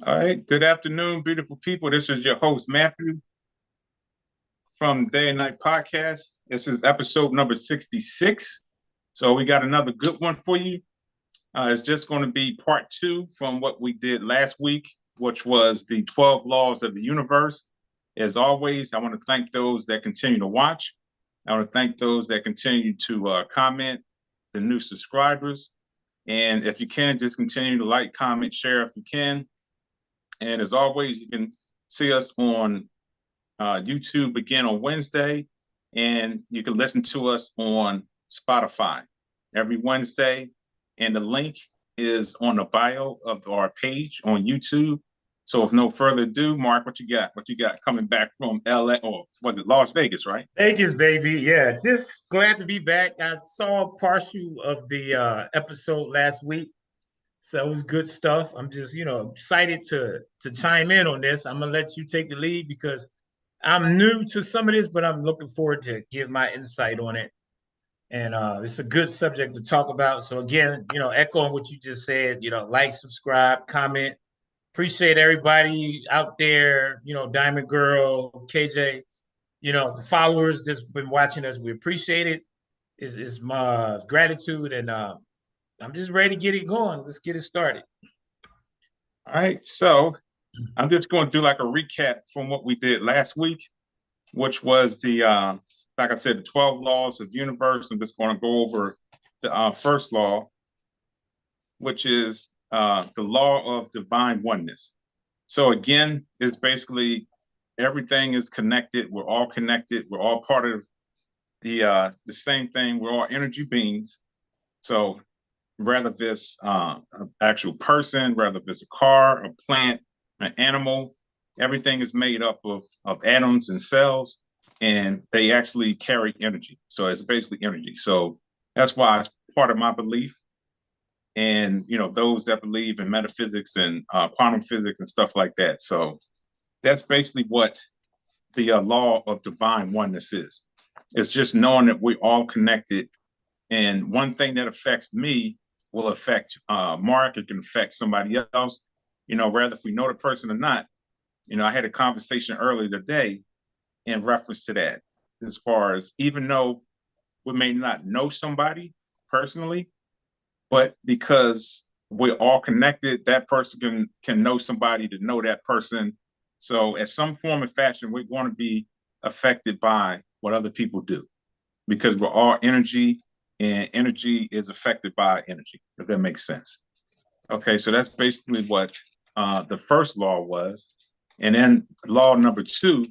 All right. Good afternoon, beautiful people. This is your host, Matthew, from Day and Night Podcast. This is episode number 66. So we got another good one for you. It's just going to be part two from what we did last week, which was the 12 laws of the universe. As always, I want to thank those that continue to watch. I want to thank those that continue to comment, the new subscribers. And if you can, just continue to like, comment, share if you can. And as always, you can see us on YouTube again on Wednesday, and you can listen to us on Spotify every Wednesday. And the link is on the bio of our page on YouTube. So, with no further ado, Mark, what you got? What you got coming back from LA, or was it Las Vegas, right? Vegas, baby. Yeah, just glad to be back. I saw partial of the episode last week, so it was good stuff. I'm just, excited to chime in on this. I'm gonna let you take the lead because I'm new to some of this, but I'm looking forward to give my insight on it. And it's a good subject to talk about. So again, echoing what you just said, like, subscribe, comment. Appreciate everybody out there, Diamond Girl, KJ, the followers that's been watching us. We appreciate it. Is my gratitude, and I'm just ready to get it going. Let's get it started. All right. So, I'm just going to do like a recap from what we did last week, which was like I said, the 12 laws of the universe. I'm just going to go over the first law, which is the law of divine oneness. So again, it's basically everything is connected. We're all connected. We're all part of the same thing. We're all energy beings. So whether it's an actual person, whether it's a car, a plant, an animal, everything is made up of atoms and cells, and they actually carry energy. So it's basically energy. So that's why it's part of my belief. And those that believe in metaphysics and quantum physics and stuff like that. So that's basically what the law of divine oneness is. It's just knowing that we're all connected, and one thing that affects me will affect Mark. It can affect somebody else. Rather if we know the person or not. I had a conversation earlier today in reference to that, as far as even though we may not know somebody personally, but because we're all connected, that person can know somebody to know that person. So, at some form of fashion, we're going to be affected by what other people do because we're all energy, and energy is affected by energy. If that makes sense. Okay, so that's basically what the first law was, and then law number two,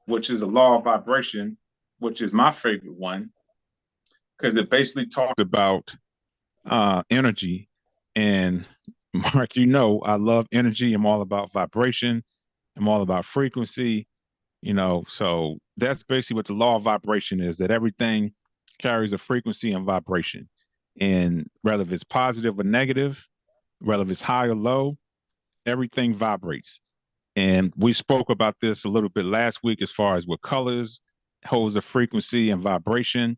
which is a law of vibration, which is my favorite one because it basically talked about energy. And Mark, I love energy. I'm all about vibration. I'm all about frequency, so that's basically what the law of vibration is, that everything carries a frequency and vibration. And whether it's positive or negative, whether it's high or low, everything vibrates. And we spoke about this a little bit last week as far as what colors holds a frequency and vibration.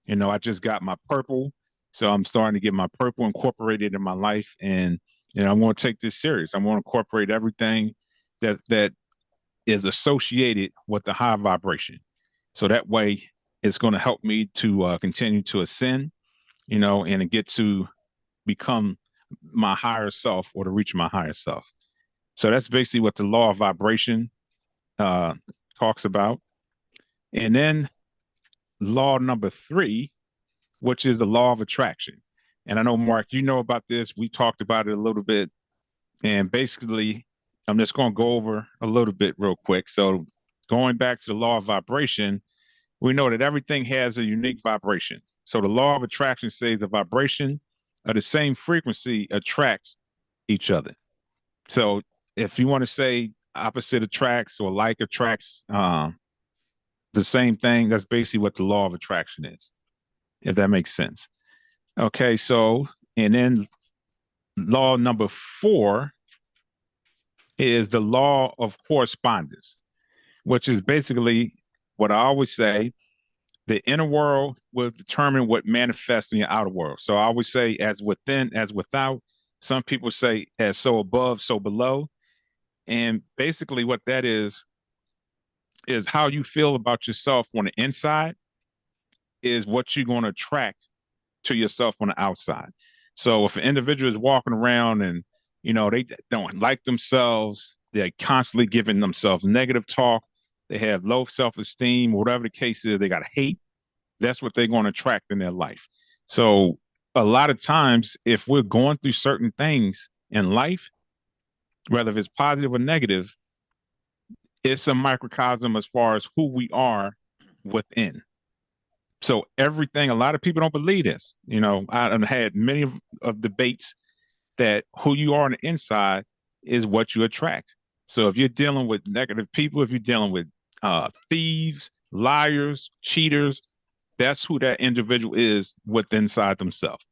I just got my purple, so I'm starting to get my purple incorporated in my life, and I'm going to take this serious. I'm going to incorporate everything that is associated with the high vibration, so that way it's going to help me to continue to ascend, and get to become my higher self, or to reach my higher self. So that's basically what the law of vibration uh, talks about. And then law number three, which is the law of attraction. And I know, Mark, you know about this. We talked about it a little bit. And basically, I'm just going to go over a little bit real quick. So, going back to the law of vibration, we know that everything has a unique vibration. So, the law of attraction says the vibration of the same frequency attracts each other. So, if you want to say opposite attracts or like attracts the same thing, that's basically what the law of attraction is, if that makes sense. Okay, so, and then law number four is the law of correspondence, which is basically what I always say: the inner world will determine what manifests in your outer world. So I always say, as within, as without. Some people say, as so above, so below. And basically what that is how you feel about yourself on the inside is what you're going to attract to yourself on the outside. So if an individual is walking around and they don't like themselves, they're constantly giving themselves negative talk, they have low self-esteem, whatever the case is, they got hate, that's what they're going to attract in their life. So a lot of times, if we're going through certain things in life, whether if it's positive or negative, it's a microcosm as far as who we are within. So everything, a lot of people don't believe this. I've had many of debates that who you are on the inside is what you attract. So if you're dealing with negative people, if you're dealing with thieves, liars, cheaters, that's who that individual is with inside themselves.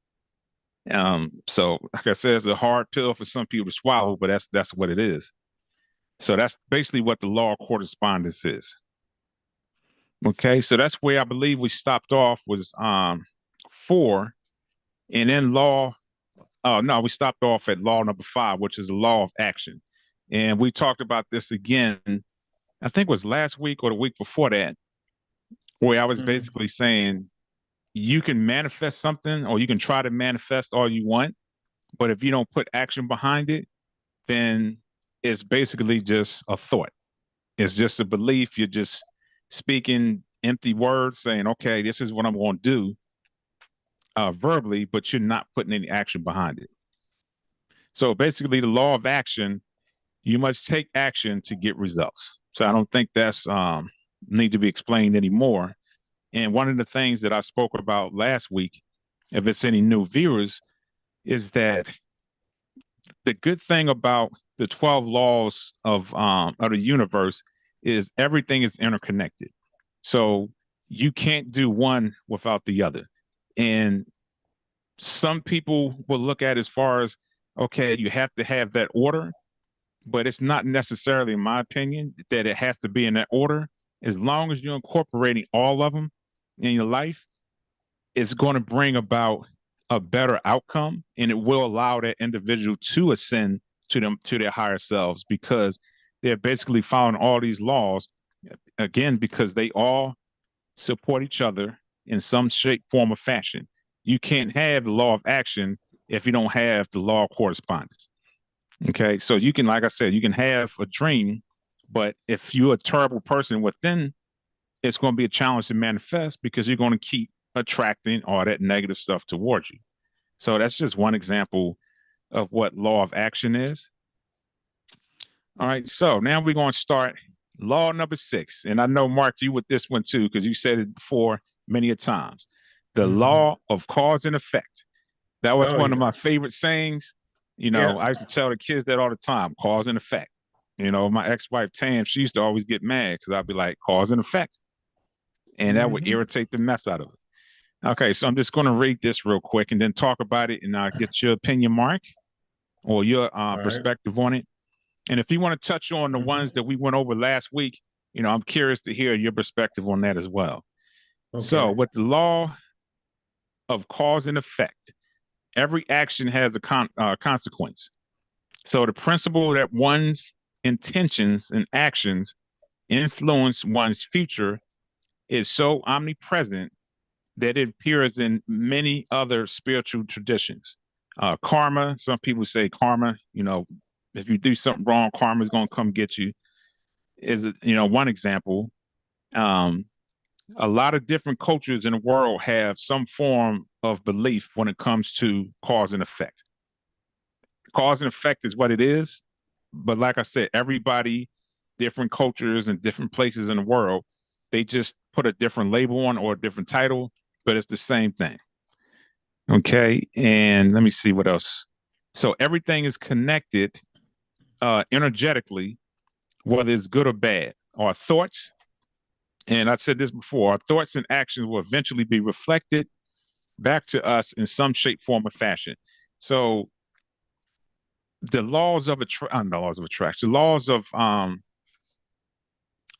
So like I said, it's a hard pill for some people to swallow, but that's what it is. So that's basically what the law of correspondence is. Okay, so that's where I believe we stopped off was 4, and then law. Oh no, we stopped off at law number 5, which is the law of action, and we talked about this again. I think it was last week or the week before that, where I was basically saying you can manifest something or you can try to manifest all you want, but if you don't put action behind it, then it's basically just a thought. It's just a belief. You're just speaking empty words saying, okay, this is what I'm going to do verbally, but you're not putting any action behind it. So basically, the law of action, you must take action to get results. So I don't think that's need to be explained anymore. And one of the things that I spoke about last week, if it's any new viewers, is that the good thing about the 12 laws of the universe is everything is interconnected. So you can't do one without the other. And some people will look at as far as, okay, you have to have that order, but it's not necessarily, in my opinion, that it has to be in that order. As long as you're incorporating all of them in your life, it's going to bring about a better outcome, and it will allow that individual to ascend to their higher selves, because they're basically following all these laws, again, because they all support each other in some shape, form, or fashion. You can't have the law of action if you don't have the law of correspondence. Okay, so you can, like I said, you can have a dream, but if you're a terrible person within, it's going to be a challenge to manifest because you're going to keep attracting all that negative stuff towards you. So that's just one example of what law of action is. All right, so now we're going to start law number 6. And I know, Mark, you with this one too, because you said it before many a times. The law of cause and effect. That was one of my favorite sayings. I used to tell the kids that all the time, cause and effect. My ex-wife, Tam, she used to always get mad because I'd be like, cause and effect. And that would irritate the mess out of it. Okay, so I'm just going to read this real quick and then talk about it, and I'll get your opinion, Mark, or your perspective on it. And if you want to touch on the ones that we went over last week, I'm curious to hear your perspective on that as well. Okay. So with the law of cause and effect, every action has a consequence. So the principle that one's intentions and actions influence one's future is so omnipresent that it appears in many other spiritual traditions. Karma, some people say karma, if you do something wrong, karma is going to come get you, is, one example. A lot of different cultures in the world have some form of belief when it comes to cause and effect. Cause and effect is what it is. But like I said, everybody, different cultures and different places in the world, they just put a different label on or a different title, but it's the same thing. Okay. And let me see what else. So everything is connected energetically, whether it's good or bad. Our thoughts, and I said this before, our thoughts and actions will eventually be reflected back to us in some shape, form, or fashion. So the laws of attraction, the laws of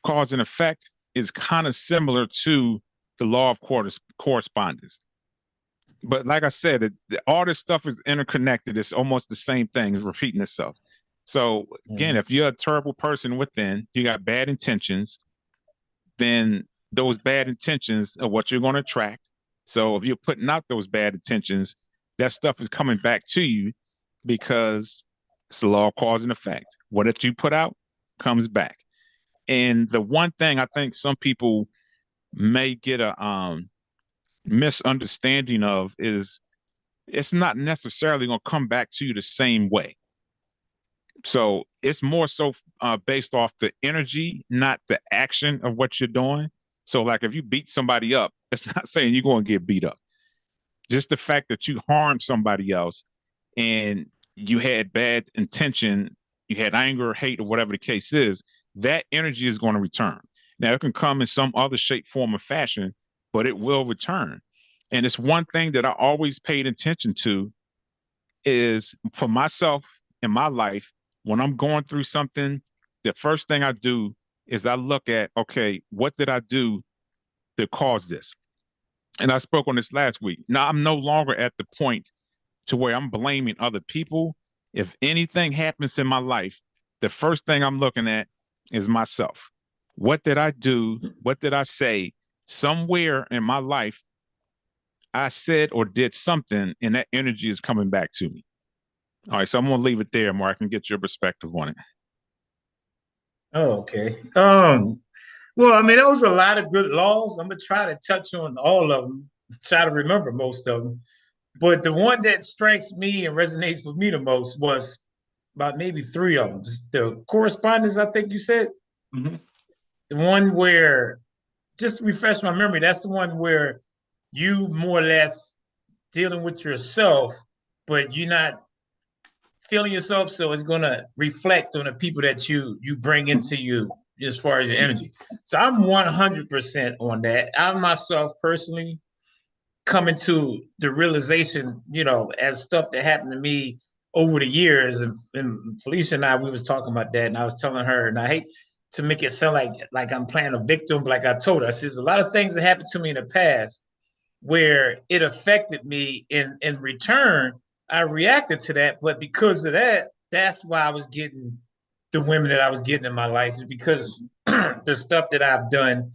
cause and effect is kind of similar to the law of correspondence. But like I said, all this stuff is interconnected. It's almost the same thing. It's repeating itself. So again, Mhm. if you're a terrible person within, you got bad intentions, then those bad intentions are what you're going to attract. So if you're putting out those bad intentions, that stuff is coming back to you because it's the law of cause and effect. What that you put out comes back. And the one thing I think some people may get a misunderstanding of is it's not necessarily going to come back to you the same way. So it's more so based off the energy, not the action of what you're doing. So, like if you beat somebody up, it's not saying you're going to get beat up. Just the fact that you harmed somebody else and you had bad intention, you had anger, hate, or whatever the case is, that energy is going to return. Now, it can come in some other shape, form, or fashion, but it will return. And it's one thing that I always paid attention to is for myself in my life, when I'm going through something, the first thing I do is I look at, okay, what did I do to cause this? And I spoke on this last week. Now I'm no longer at the point to where I'm blaming other people. If anything happens in my life, the first thing I'm looking at is myself. What did I do? What did I say? Somewhere in my life, I said or did something, and that energy is coming back to me. All right, so I'm gonna leave it there, Mark, and get your perspective on it. Oh, okay. Well, I mean, there was a lot of good laws. I'm gonna try to touch on all of them, try to remember most of them. But the one that strikes me and resonates with me the most was about maybe three of them. Just the correspondence, I think you said. Mm-hmm. The one where, just to refresh my memory, that's the one where you more or less dealing with yourself, but you're not feeling yourself, so it's gonna reflect on the people that you bring into you as far as your energy. So I'm 100% on that. I myself personally coming to the realization, as stuff that happened to me over the years, and Felicia and I, we was talking about that, and I was telling her, and I hate to make it sound like I'm playing a victim, but like I told her, I said, there's a lot of things that happened to me in the past where it affected me in return. I reacted to that, but because of that, that's why I was getting the women that I was getting in my life, is because the stuff that I've done,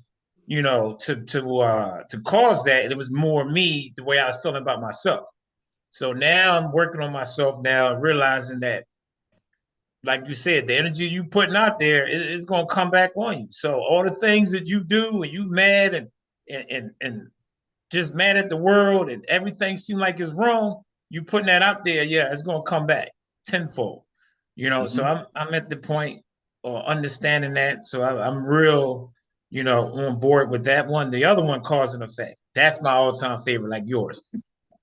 to cause that. And it was more me, the way I was feeling about myself. So now I'm working on myself now, realizing that, like you said, the energy you putting out there is gonna come back on you. So all the things that you do when you mad and just mad at the world and everything seems like it's wrong, you putting that out there, yeah, it's gonna come back tenfold. So Mm-hmm. I'm at the point of understanding that. So I'm real, on board with that one. The other one, cause and effect. That's my all-time favorite, like yours.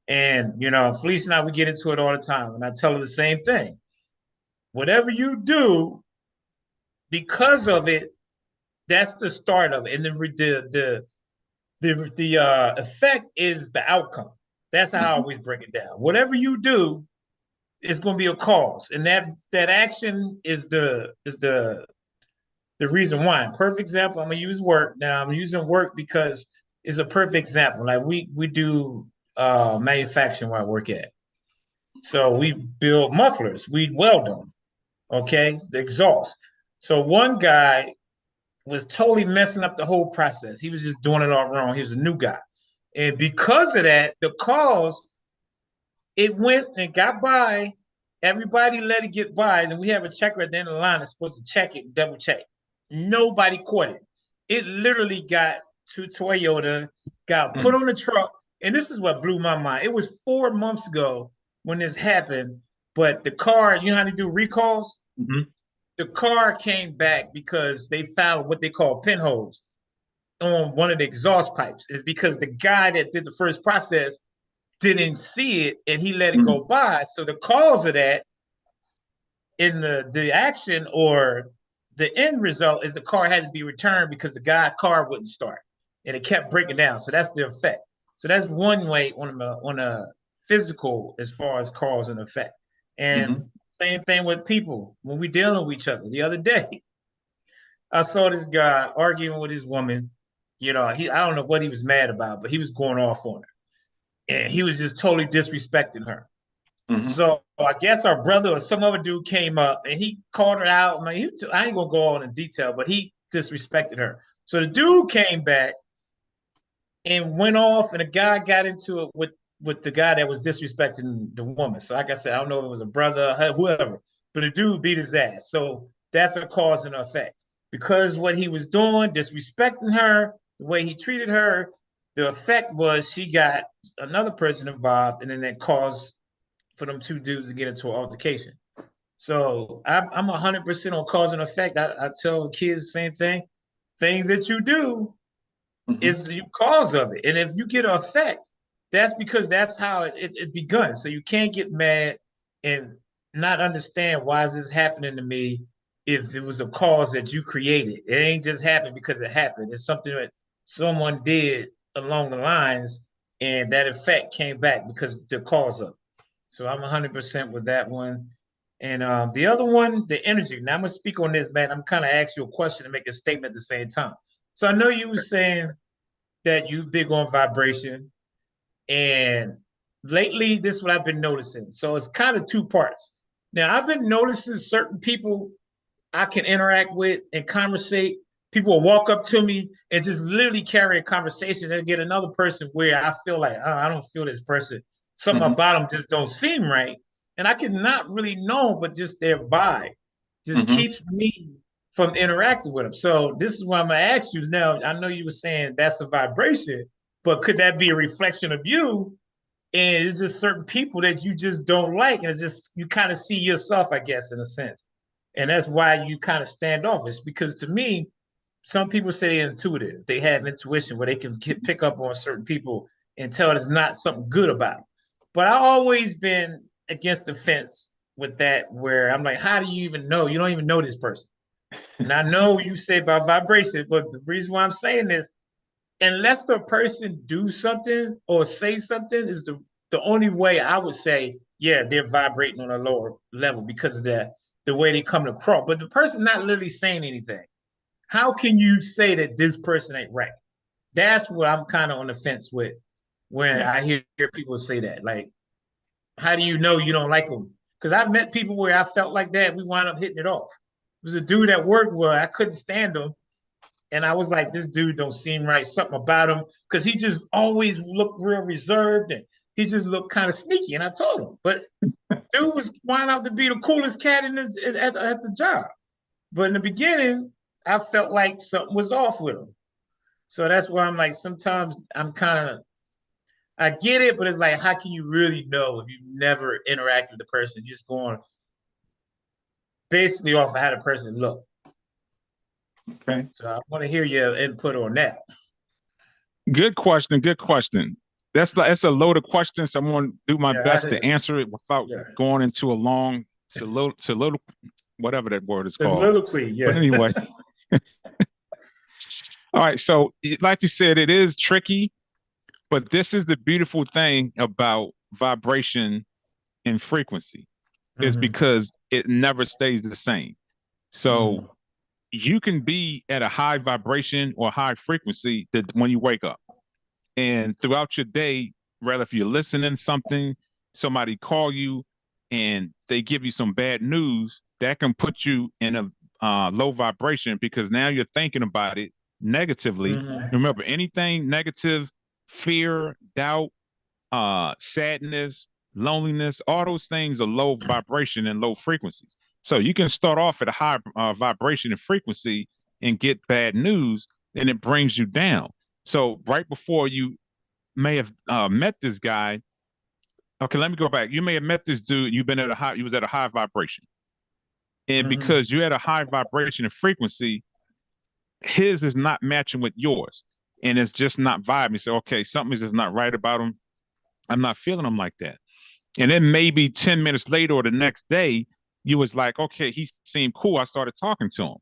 And Felice and I, we get into it all the time, and I tell her the same thing. Whatever you do, because of it, that's the start of it. And the effect is the outcome. That's how I Mm-hmm. always break it down. Whatever you do, it's going to be a cause, and that action is the reason why. Perfect example. I'm gonna use work now. I'm using work because it's a perfect example. Like we do manufacturing where I work at. So we build mufflers. We weld them. Okay, the exhaust. So one guy was totally messing up the whole process. He was just doing it all wrong. He was a new guy. And because of that, the cause, it went and got by. Everybody let it get by. And we have a checker at the end of the line that's supposed to check it, double check. Nobody caught it. It literally got to Toyota, got put on the truck. And this is what blew my mind. It was 4 months ago when this happened, but the car, you know how they do recalls? Mm-hmm. The car came back because they found what they call pinholes on one of the exhaust pipes. Is because the guy that did the first process didn't see it and he let it Mm-hmm. go by. So the cause of that in the action or the end result is the car had to be returned because the guy car wouldn't start and it kept breaking down. So that's the effect. So that's one way on a physical as far as cause and effect. Mm-hmm. And same thing with people when we dealing with each other. The other day, I saw this guy arguing with his woman. I don't know what he was mad about, but he was going off on her, and he was just totally disrespecting her. Hmm. So I guess our brother or some other dude came up and he called her out. I mean, I ain't gonna go on in detail, but he disrespected her. So the dude came back and went off, and the guy got into it with the guy that was disrespecting the woman. So like I said, I don't know if it was a brother, whoever, but the dude beat his ass. So that's a cause and effect because what he was doing, disrespecting her, the way he treated her, the effect was she got another person involved, and then that caused for them two dudes to get into an altercation. So I'm 100% on cause and effect. I tell kids the same thing. Things that you do Hmm. is you cause of it. And if you get an effect, that's because that's how it begun. So you can't get mad and not understand why is this happening to me if it was a cause that you created. It ain't just happened because it happened. It's something that someone did along the lines, and that effect came back because the cause of it. So I'm 100% with that one. And the other one, the energy. Now I'm gonna speak on this, man. I'm kind of ask you a question and make a statement at the same time. So I know you were saying that you big on vibration, and lately this is what I've been noticing. So it's kind of two parts. Now I've been noticing certain people I can interact with and conversate. People will walk up to me and just literally carry a conversation and get another person where I feel like, oh, I don't feel this person. Something Hmm. about them just don't seem right. And I cannot really know, but just their vibe just Hmm. keeps me from interacting with them. So this is why I'm gonna ask you now. I know you were saying that's a vibration, but could that be a reflection of you? And it's just certain people that you just don't like, and it's just you kind of see yourself, I guess, in a sense, and that's why you kind of stand off. It's because to me, some people say they're intuitive, they have intuition where they can pick up on certain people and tell there's not something good about them. But I've always been against the fence with that, where I'm like, how do you even know? You don't even know this person. And I know you say about vibration, but the reason why I'm saying this, unless the person do something or say something, is the only way I would say, yeah, they're vibrating on a lower level because of the way they come across. But the person not literally saying anything. How can you say that this person ain't right? That's what I'm kind of on the fence with when Yeah. I hear people say that. Like, how do you know you don't like them? Because I've met people where I felt like that. We wound up hitting it off. It was a dude at work where I couldn't stand him, and I was like, this dude don't seem right. Something about him, because he just always looked real reserved and he just looked kind of sneaky. And I told him, but dude was wound up to be the coolest cat at the job. But in the beginning, I felt like something was off with him. So that's why I'm like, sometimes I'm kind of, I get it, but it's like, how can you really know if you never interact with the person? You're just going basically off of how the person look. Okay. So I want to hear your input on that. Good question. Good question. That's a loaded question. So I'm going to do my Yeah, best to answer it without yeah. going into a long whatever that word is The called. soliloquy, But yeah. anyway, all right. So like you said, it is tricky, but this is the beautiful thing about vibration and frequency is Mm-hmm. because it never stays the same. So Mm-hmm. you can be at a high vibration or high frequency that when you wake up. And throughout your day, rather if you're listening to something, somebody call you and they give you some bad news, that can put you in a low vibration because now you're thinking about it negatively. Mm-hmm. Remember, anything negative, fear, doubt, sadness, loneliness, all those things are low vibration and low frequencies. So you can start off at a high vibration and frequency and get bad news, and it brings you down. So right before you may have met this guy, okay, let me go back. You may have met this dude. You've been at a high. You was at a high vibration, and Mm-hmm. because you had a high vibration and frequency, his is not matching with yours, and it's just not vibing. So okay, something is just not right about him. I'm not feeling him like that. And then maybe 10 minutes later or the next day, you was like, okay, he seemed cool. I started talking to him.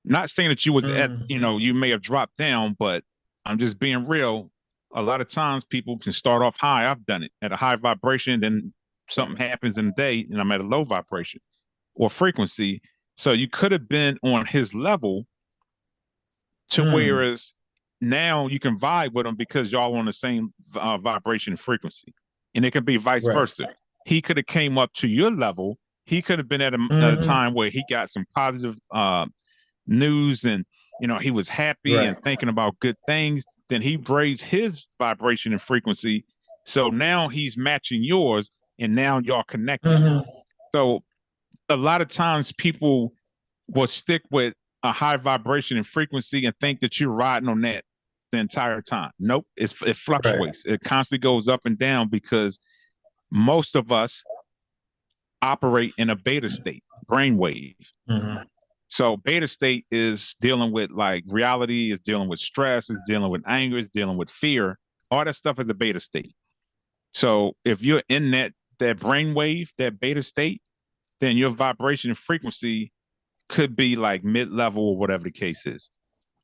Not saying that you was at, Mm-hmm. you may have dropped down, but I'm just being real. A lot of times people can start off high. I've done it at a high vibration, then something happens in the day and I'm at a low vibration or frequency. So you could have been on his level to Mm. whereas now you can vibe with him because y'all on the same vibration and frequency. And it can be vice Right. versa. he could have came up to your level. He could have been at a Hmm. time where he got some positive news, and he was happy Right. and thinking about good things. Then he raised his vibration and frequency, so now he's matching yours, and now y'all connected. Hmm. So a lot of times people will stick with a high vibration and frequency and think that you're riding on that the entire time. Nope, it Right. fluctuates. It constantly goes up and down because most of us operate in a beta state, brainwave. Hmm. So beta state is dealing with like reality, is dealing with stress, is dealing with anger, is dealing with fear. All that stuff is the beta state. So if you're in that brainwave, that beta state, then your vibration and frequency could be like mid-level or whatever the case is.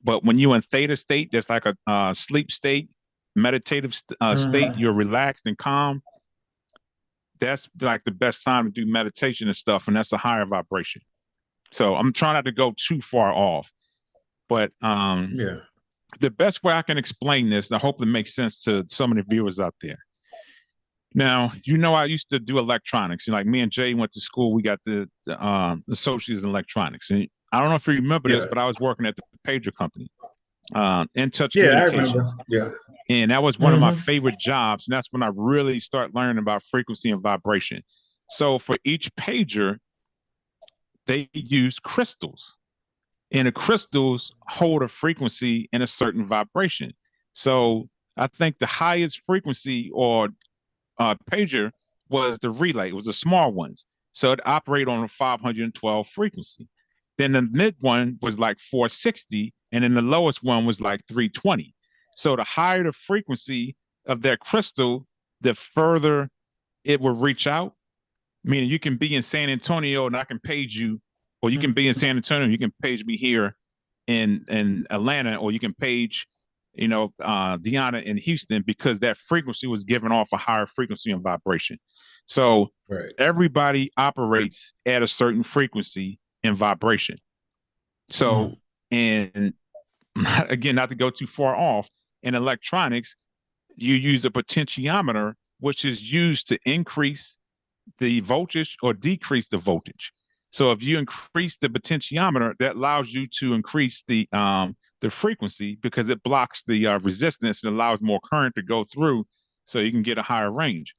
But when you're in theta state, that's like a sleep state, meditative state, Hmm. you're relaxed and calm. That's like the best time to do meditation and stuff, and that's a higher vibration. So I'm trying not to go too far off, but Yeah. the best way I can explain this, and I hope it makes sense to some of the viewers out there. Now, I used to do electronics. Like me and Jay went to school. We got the associates in electronics, and I don't know if you remember this, Yeah. but I was working at the pager company, In Touch Yeah, I remember. Communications. Yeah. And that was one of my Hmm. favorite jobs. And that's when I really start learning about frequency and vibration. So for each pager, they use crystals. And the crystals hold a frequency and a certain vibration. So I think the highest frequency or pager was the relay. It was the small ones. So it operated on a 512 frequency. Then the mid one was like 460, and then the lowest one was like 320. So the higher the frequency of that crystal, the further it will reach out. Meaning you can be in San Antonio and I can page you, or you can be in San Antonio and you can page me here in Atlanta, or you can page, Deanna in Houston, because that frequency was given off a higher frequency and vibration. So Right. everybody operates at a certain frequency and vibration. So, Mm. and again, not to go too far off, in electronics, you use a potentiometer, which is used to increase the voltage or decrease the voltage. So if you increase the potentiometer, that allows you to increase the frequency because it blocks the resistance and allows more current to go through, so you can get a higher range.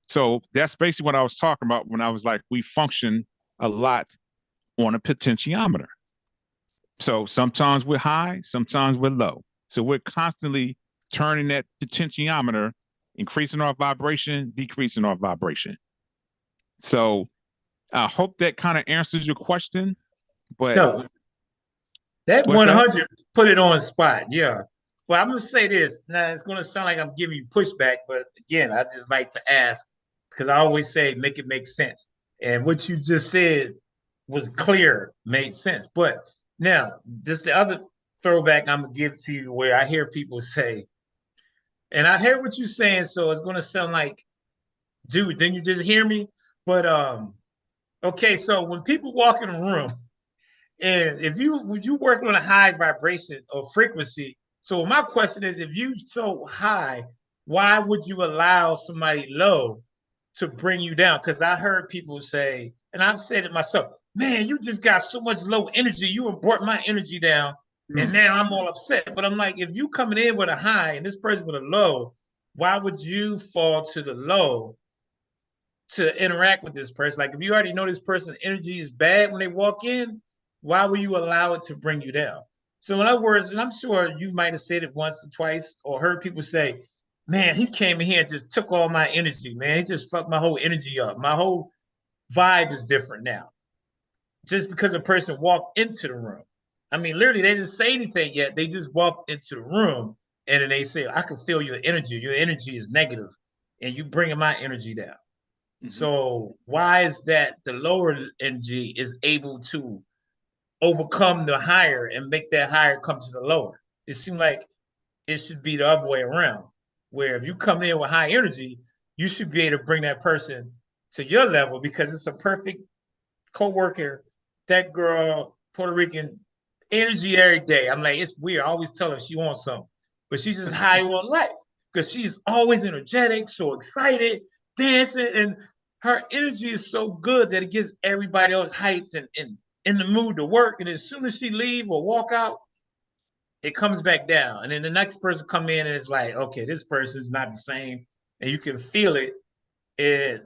So that's basically what I was talking about when I was like, we function a lot on a potentiometer. So sometimes we're high, sometimes we're low. So we're constantly turning that potentiometer, increasing our vibration, decreasing our vibration. So I hope that kind of answers your question. But No, that what's that? 100 put it on spot. Yeah. Well, I'm gonna say this. Now it's gonna sound like I'm giving you pushback, but again, I just like to ask because I always say make it make sense. And what you just said was clear, made sense. But now, just the other throwback I'm gonna give to you where I hear people say, and I hear what you're saying, so it's gonna sound like, dude, didn't you just hear me? But okay, so when people walk in a room and if you when you work on a high vibration or frequency, so my question is, if you so high, why would you allow somebody low to bring you down? Because I heard people say, and I've said it myself, man, you just got so much low energy, you brought my energy down, and now I'm all upset. But I'm like, if you coming in with a high and this person with a low, why would you fall to the low to interact with this person? Like if you already know this person's energy is bad when they walk in, why will you allow it to bring you down? So in other words, and I'm sure you might have said it once or twice or heard people say, man, he came in here and just took all my energy, man. He just fucked my whole energy up. My whole vibe is different now. Just because a person walked into the room. I mean, literally, they didn't say anything yet. They just walked into the room and then they say, I can feel your energy. Your energy is negative and you bringing my energy down. Mm-hmm. So why is that the lower energy is able to overcome the higher and make that higher come to the lower? It seems like it should be the other way around, where if you come in with high energy, you should be able to bring that person to your level because it's a perfect co-worker. That girl, Puerto Rican, energy every day. I'm like, it's weird. I always tell her she wants something, but she's just high on life because she's always energetic, so excited, dancing, and her energy is so good that it gets everybody else hyped and in the mood to work. And as soon as she leave or walk out, it comes back down. And then the next person come in and it's like, okay, this person's not the same. And you can feel it. And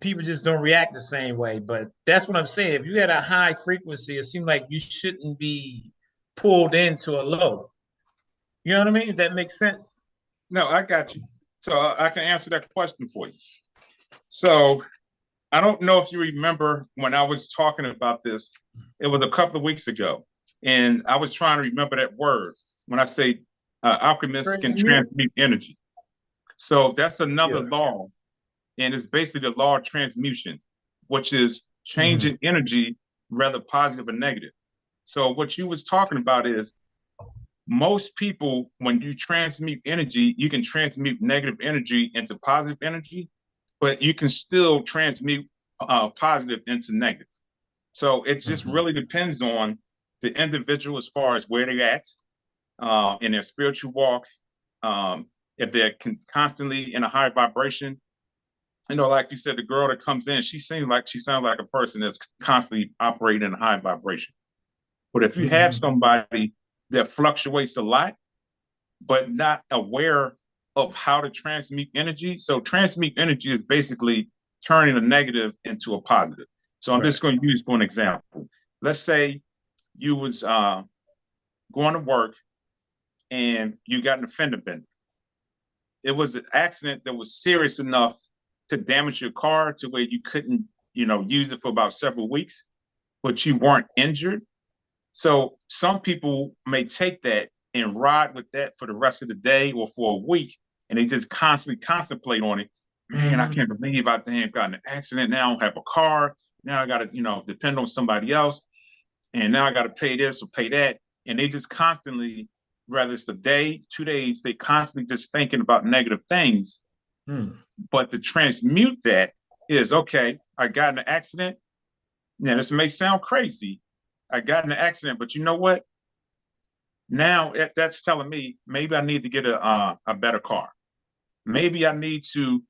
people just don't react the same way. But that's what I'm saying. If you had a high frequency, it seems like you shouldn't be pulled into a low. You know what I mean? If that makes sense. No, I got you. So I can answer that question for you. So I don't know if you remember when I was talking about this. It was a couple of weeks ago, and I was trying to remember that word when I say alchemists can Transmute. transmute energy. So that's another Yeah. law, and it's basically the law of transmutation, which is Mm-hmm. changing energy, rather positive or negative. So what you was talking about is most people, when you transmute energy, you can transmute negative energy into positive energy, but you can still transmute positive into negative. So it just Mm-hmm. really depends on the individual as far as where they're at in their spiritual walk. If they're constantly in a high vibration, like you said, the girl that comes in, she sounds like a person that's constantly operating in a high vibration. But if you have Mm-hmm. somebody that fluctuates a lot, but not aware of how to transmute energy. So transmute energy is basically turning a negative into a positive. So I'm Right. just going to use for an example. Let's say you was going to work and you got an fender bender. It was an accident that was serious enough to damage your car to where you couldn't, use it for about several weeks, but you weren't injured. So some people may take that and ride with that for the rest of the day or for a week, and they just constantly contemplate on it. Man, I Mm-hmm. can't believe I damn got in an accident. Now I don't have a car. Now I got to, depend on somebody else, and now I got to pay this or pay that. And they just constantly, whether it's a day, 2 days, they constantly just thinking about negative things. Mm-hmm. But to transmute that is okay. I got in an accident. Now this may sound crazy. I got in an accident, but you know what? Now that's telling me maybe I need to get a better car. Maybe I need to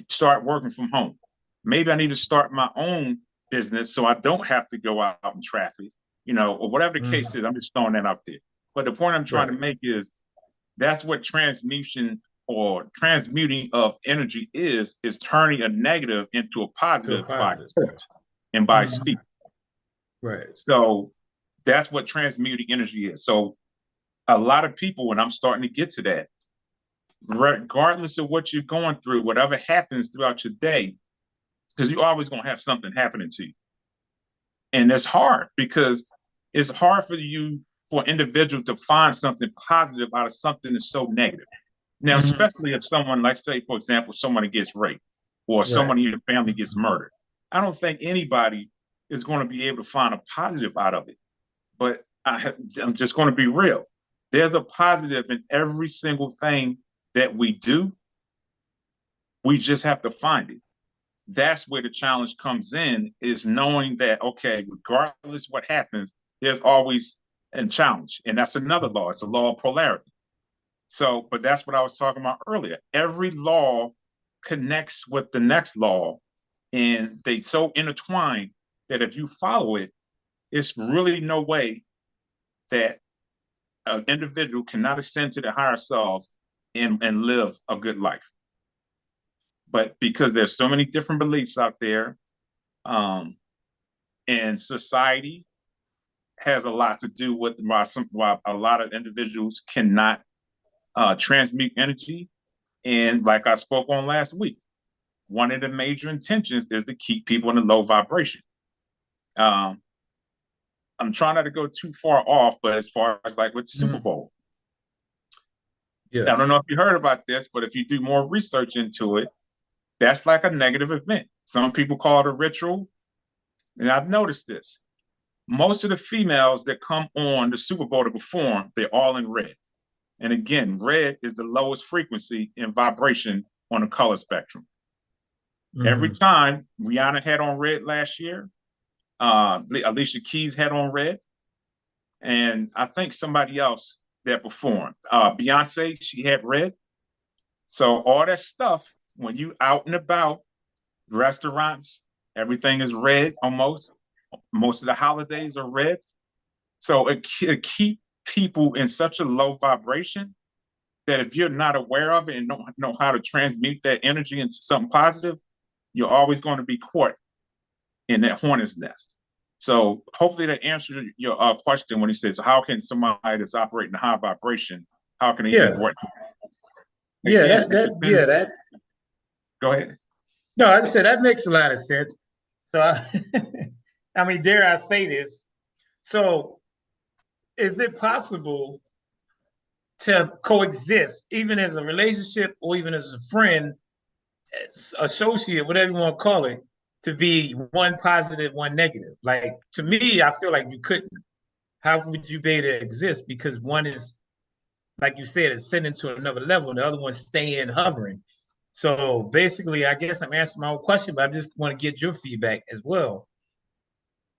start working from home. Maybe I need to start my own business so I don't have to go out in traffic, or whatever the case Mm-hmm. is. I'm just throwing that out there. But the point I'm trying Right. to make is that's what transmutation or transmuting of energy is turning a negative into a To a positive by positive. thought and by Mm-hmm. speech. Right. So that's what transmuting energy is. So a lot of people, when I'm starting to get to that, regardless of what you're going through, whatever happens throughout your day, because you're always going to have something happening to you. And it's hard because it's hard for an individual to find something positive out of something that's so negative. Now, Mm-hmm. especially if someone, like say, for example, someone gets raped or Right. someone in your family gets murdered. I don't think anybody is going to be able to find a positive out of it. But I'm just going to be real. There's a positive in every single thing that we do. We just have to find it. That's where the challenge comes in, is knowing that, okay, regardless what happens, there's always a challenge. And that's another law. It's a law of polarity. So, but that's what I was talking about earlier. Every law connects with the next law, and they so intertwine that if you follow it, it's really no way that an individual cannot ascend to the higher selves and live a good life. But because there's so many different beliefs out there, um, and society has a lot to do with why a lot of individuals cannot transmute energy. And like I spoke on last week, one of the major intentions is to keep people in a low vibration. Um, I'm trying not to go too far off, but as far as like with Super Mm-hmm. Bowl, Yeah. I don't know if you heard about this, but if you do more research into it, that's like a negative event. Some people call it a ritual. And I've noticed this. Most of the females that come on the Super Bowl to perform, they're all in red. And again, red is the lowest frequency in vibration on the color spectrum. Every Mm-hmm. time Rihanna had on red last year, Alicia Keys had on red, and I think somebody else that performed, Beyonce, she had red. So all that stuff, when you out and about Restaurants, everything is red almost. Most of the holidays are red. So it keep people in such a low vibration that if you're not aware of it and don't know how to transmute that energy into something positive, you're always going to be caught in that hornet's nest. So hopefully that answered your question when he says, how can somebody that's operating a high vibration, how can they be Yeah. brought? Yeah, Again, it yeah, depends. that Go ahead. no, I just said that makes a lot of sense. So I mean, dare I say this? So is it possible to coexist, even as a relationship or even as a friend, associate, whatever you want to call it, to be one positive, one negative? Like to me, I feel like you couldn't. How would you be able to exist? Because one is, like you said, ascending to another level, and the other one's staying hovering. So basically, I guess I'm answering my own question, but I just want to get your feedback as well.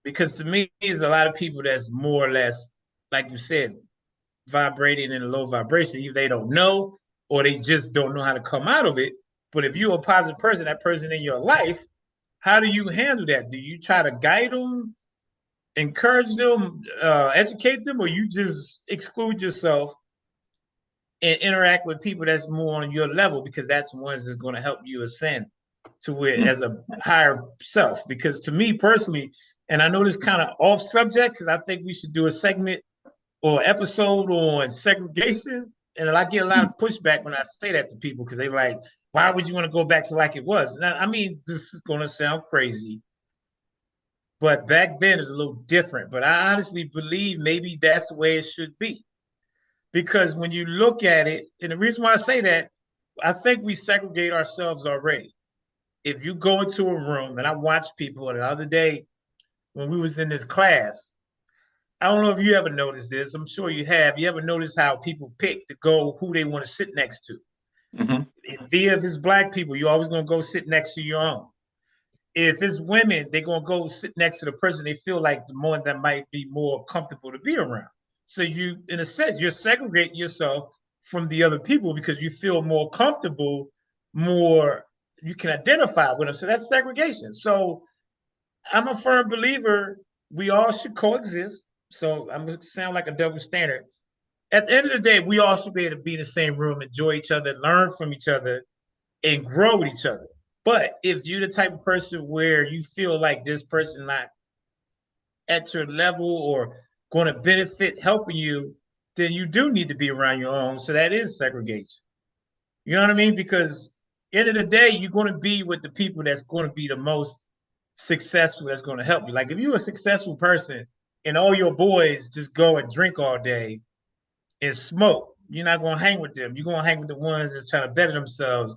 Because to me, there's a lot of people that's more or less, like you said, vibrating in a low vibration. Either they don't know or they just don't know how to come out of it. But if you're a positive person, that person in your life, how do you handle that? Do you try to guide them, encourage them, educate them, or you just exclude yourself and interact with people that's more on your level because that's the ones that's going to help you ascend to it Mm. as a higher self? Because to me personally, and I know this kind of off subject because I think we should do a segment or episode on segregation. And I get a lot of pushback when I say that to people because they like, why would you want to go back to like it was? Now, I mean, this is going to sound crazy, but back then is a little different. But I honestly believe maybe that's the way it should be. Because when you look at it, and the reason why I say that, I think we segregate ourselves already. If you go into a room, and I watch people, and the other day when we was in this class, I don't know if you ever noticed this. I'm sure you have. You ever noticed how people pick to go who they want to sit next to? Mm-hmm. If it's black people, you're always gonna go sit next to your own. If it's women, they're gonna go sit next to the person they feel like the one that might be more comfortable to be around. So you, in a sense, you're segregating yourself from the other people because you feel more comfortable, more you can identify with them. So that's segregation. So I'm a firm believer we all should coexist. So I'm gonna sound like a double standard. At the end of the day, we all should be able to be in the same room, enjoy each other, learn from each other, and grow with each other. But if you're the type of person where you feel like this person not at your level or going to benefit helping you, then you do need to be around your own. So that is segregation. You know what I mean? Because end of the day, you're going to be with the people that's going to be the most successful, that's going to help you. Like if you're a successful person and all your boys just go and drink all day and smoke, you're not going to hang with them. You're going to hang with the ones that's trying to better themselves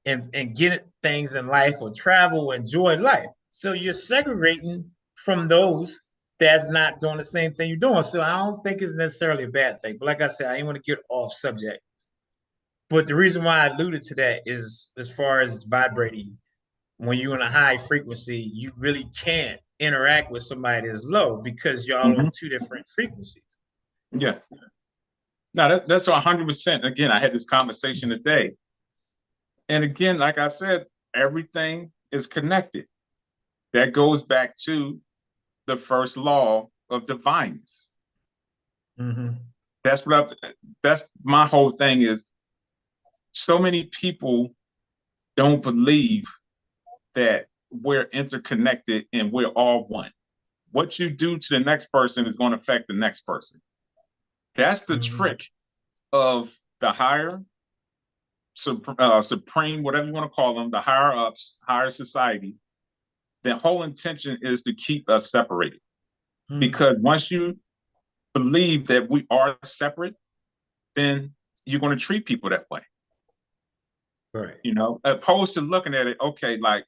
and get things in life or travel, enjoy life. So you're segregating from those that's not doing the same thing you're doing. So I don't think it's necessarily a bad thing. But like I said, I didn't want to get off subject. But the reason why I alluded to that is as far as vibrating, when you're in a high frequency, you really can't interact with somebody that's low because y'all Mm-hmm. on two different frequencies. Yeah. No, that's 100%. Again, I had this conversation today. And again, like I said, everything is connected. That goes back to the first law of divineness. Mm-hmm. That's what that's my whole thing is so many people don't believe that we're interconnected and we're all one. What you do to the next person is going to affect the next person. That's the Mm-hmm. trick of the higher, supreme, whatever you want to call them, the higher ups, higher society. The whole intention is to keep us separated. Mm-hmm. Because once you believe that we are separate, then you're going to treat people that way. Right. You know, opposed to looking at it, okay, like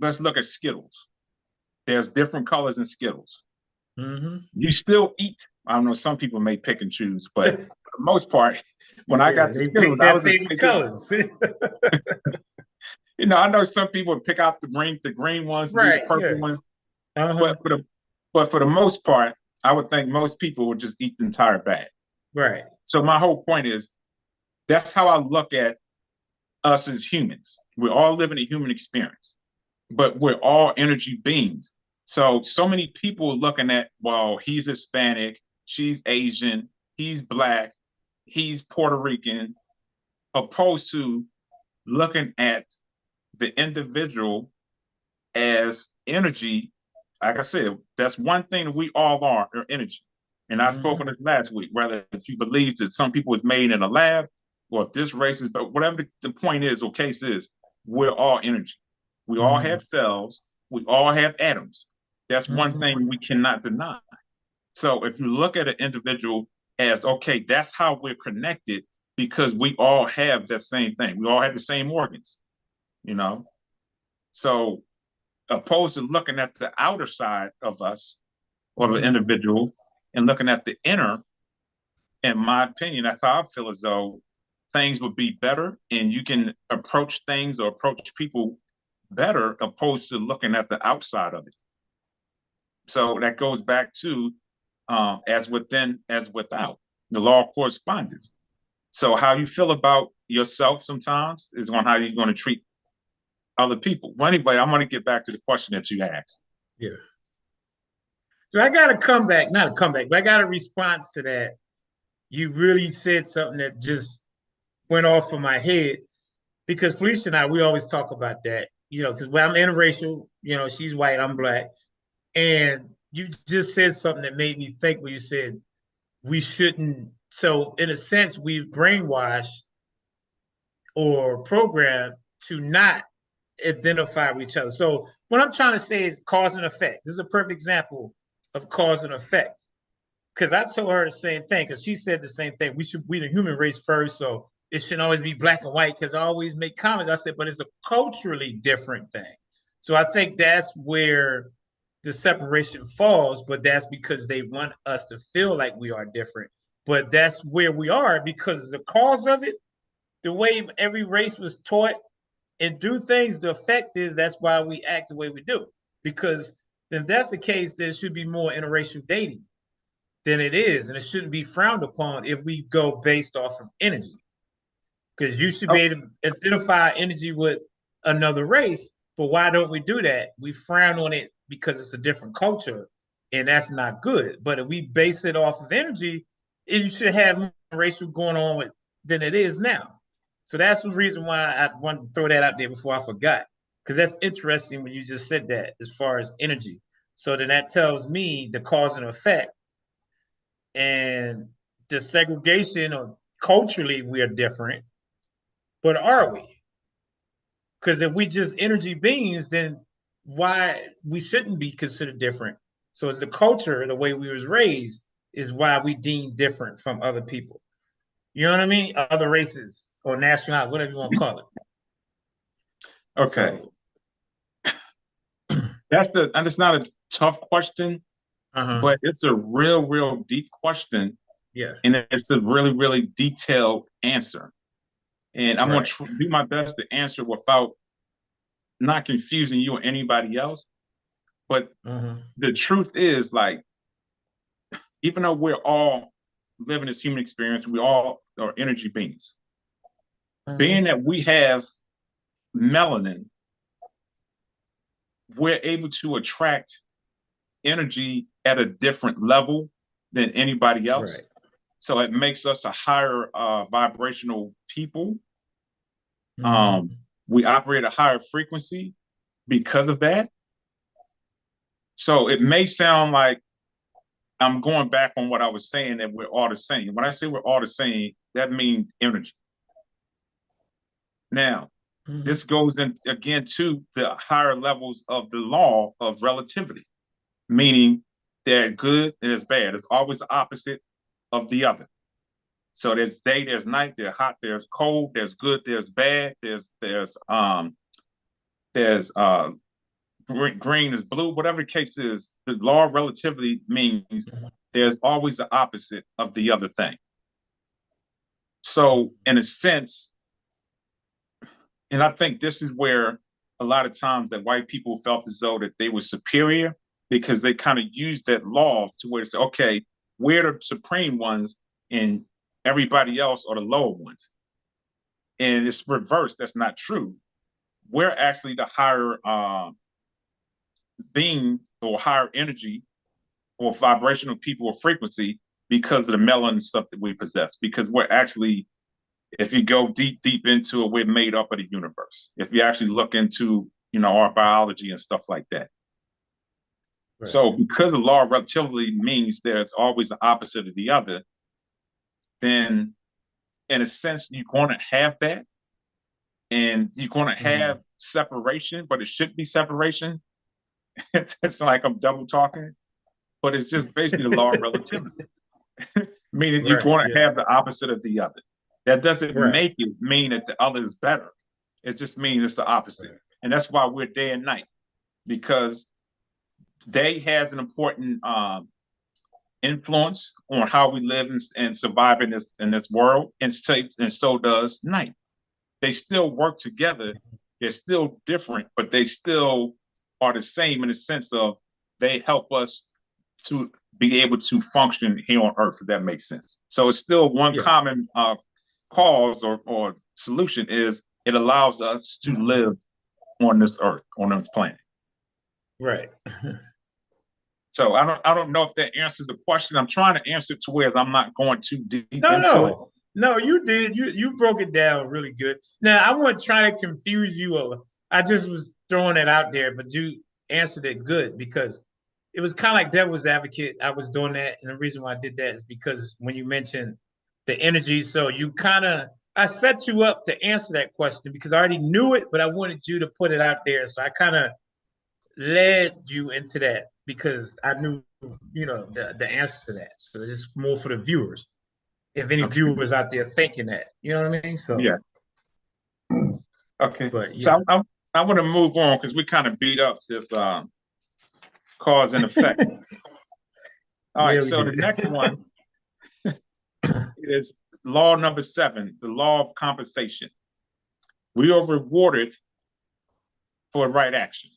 let's look at Skittles. There's different colors in Skittles. Mm-hmm. You still eat. I don't know, some people may pick and choose, but for the most part, when I Yeah, got the they Skittles, pick I their was just favorite thinking, colors. you know, I know some people pick out the green ones, leave the Right. purple Yeah. ones, Uh-huh. but for the most part, I would think most people would just eat the entire bag. Right. So my whole point is that's how I look at us as humans. We're all living a human experience. but we're all energy beings. So many people looking at, well, he's Hispanic, she's Asian, he's Black, he's Puerto Rican, opposed to looking at the individual as energy. Like I said, that's one thing that we all are energy. And I spoke on this last week, whether if you believe that some people is made in a lab or if this race is, but whatever the point is or case is, we're all energy. We all have cells. We all have atoms. That's one thing we cannot deny. So if you look at an individual as, okay, that's how we're connected because we all have that same thing. We all have the same organs, you know? So opposed to looking at the outer side of us or the individual and looking at the inner, in my opinion, that's how I feel as though things would be better and you can approach things or approach people better opposed to looking at the outside of it. So that goes back to as within, as without, the law of correspondence. So how you feel about yourself sometimes is on how you're going to treat other people. Well, anyway, I'm going to get back to the question that you asked. Yeah. So I got a comeback, not a comeback, but I got a response to that. You really said something that just went off of my head because Felicia and I, we always talk about that, you know, because when I'm interracial, you know, she's white, I'm Black. And you just said something that made me think when you said we shouldn't. So in a sense, we brainwash or program to not identify with each other. So what I'm trying to say is cause and effect. This is a perfect example of cause and effect. Because I told her the same thing, because she said the same thing. We the human race first, so it shouldn't always be black and white, because I always make comments. I said, but it's a culturally different thing. So I think that's where the separation falls, but that's because they want us to feel like we are different. But that's where we are because the cause of it, the way every race was taught and do things, the effect is that's why we act the way we do. Because if that's the case, there should be more interracial dating than it is, and it shouldn't be frowned upon if we go based off of energy. Because you should be able to identify energy with another race, but why don't we do that? We frown on it because it's a different culture, and that's not good. But if we base it off of energy, you should have more racial going on with than it is now. So that's the reason why I wanted to throw that out there before I forgot. Because that's interesting when you just said that as far as energy. So then that tells me the cause and effect and the segregation of culturally we are different, but are we? Because if we just energy beings, then why we shouldn't be considered different? So it's the culture, the way we was raised, is why we deem different from other people. You know what I mean? Other races or national, whatever you want to call it. Okay. And it's not a tough question, but it's a real deep question. Yeah. And it's a really detailed answer. And I'm going to do my best to answer without not confusing you or anybody else. But the truth is, like, even though we're all living this human experience, we all are energy beings. Being that we have melanin, we're able to attract energy at a different level than anybody else. Right. So it makes us a higher vibrational people. We operate a higher frequency because of that. So it may sound like I'm going back on what I was saying, that we're all the same. When I say we're all the same, that means energy. Now, this goes in again to the higher levels of the law of relativity, meaning there's good and there's bad. It's always the opposite of the other. So there's day, there's night, there's hot, there's cold, there's good, there's bad, there's green is blue, whatever the case is. The law of relativity means there's always the opposite of the other thing. So in a sense, and I think this is where a lot of times that white people felt as though that they were superior because they kind of used that law to where it's, okay, we're the supreme ones and everybody else are the lower ones. And it's reversed. That's not true. We're actually the higher being or higher energy or vibrational people or frequency because of the melanin stuff that we possess. Because we're actually, if you go deep into it, we're made up of the universe. If you actually look into, our biology and stuff like that. Right. So because the law of relativity means there's always the opposite of the other, then in a sense, you're going to have that. And you're going to have separation, but it should be separation. It's like I'm double talking, but it's just basically the law of relativity. Meaning you're going to have the opposite of the other. That doesn't make it mean that the other is better. It just means it's the opposite. And that's why we're day and night, because day has an important influence on how we live and survive in this world, and so does night. They still work together. They're still different, but they still are the same in the sense of they help us to be able to function here on Earth, if that makes sense. So it's still one common cause or solution is it allows us to live on this Earth, on this planet. Right. So I don't know if that answers the question. I'm trying to answer it to where I'm not going too deep into it. No, you did. You broke it down really good. Now, I wasn't trying to confuse you. I just was throwing it out there, but you answered it good because it was kind of like devil's advocate. I was doing that. And the reason why I did that is because when you mentioned the energy, so I set you up to answer that question because I already knew it, but I wanted you to put it out there. So I kind of led you into that because I knew, the answer to that. So it's more for the viewers. If any viewers out there thinking that, you know what I mean? So yeah. Okay. But yeah. So I want to move on because we kind of beat up this cause and effect. All right. So the next one is law number 7, the law of compensation. We are rewarded for right action.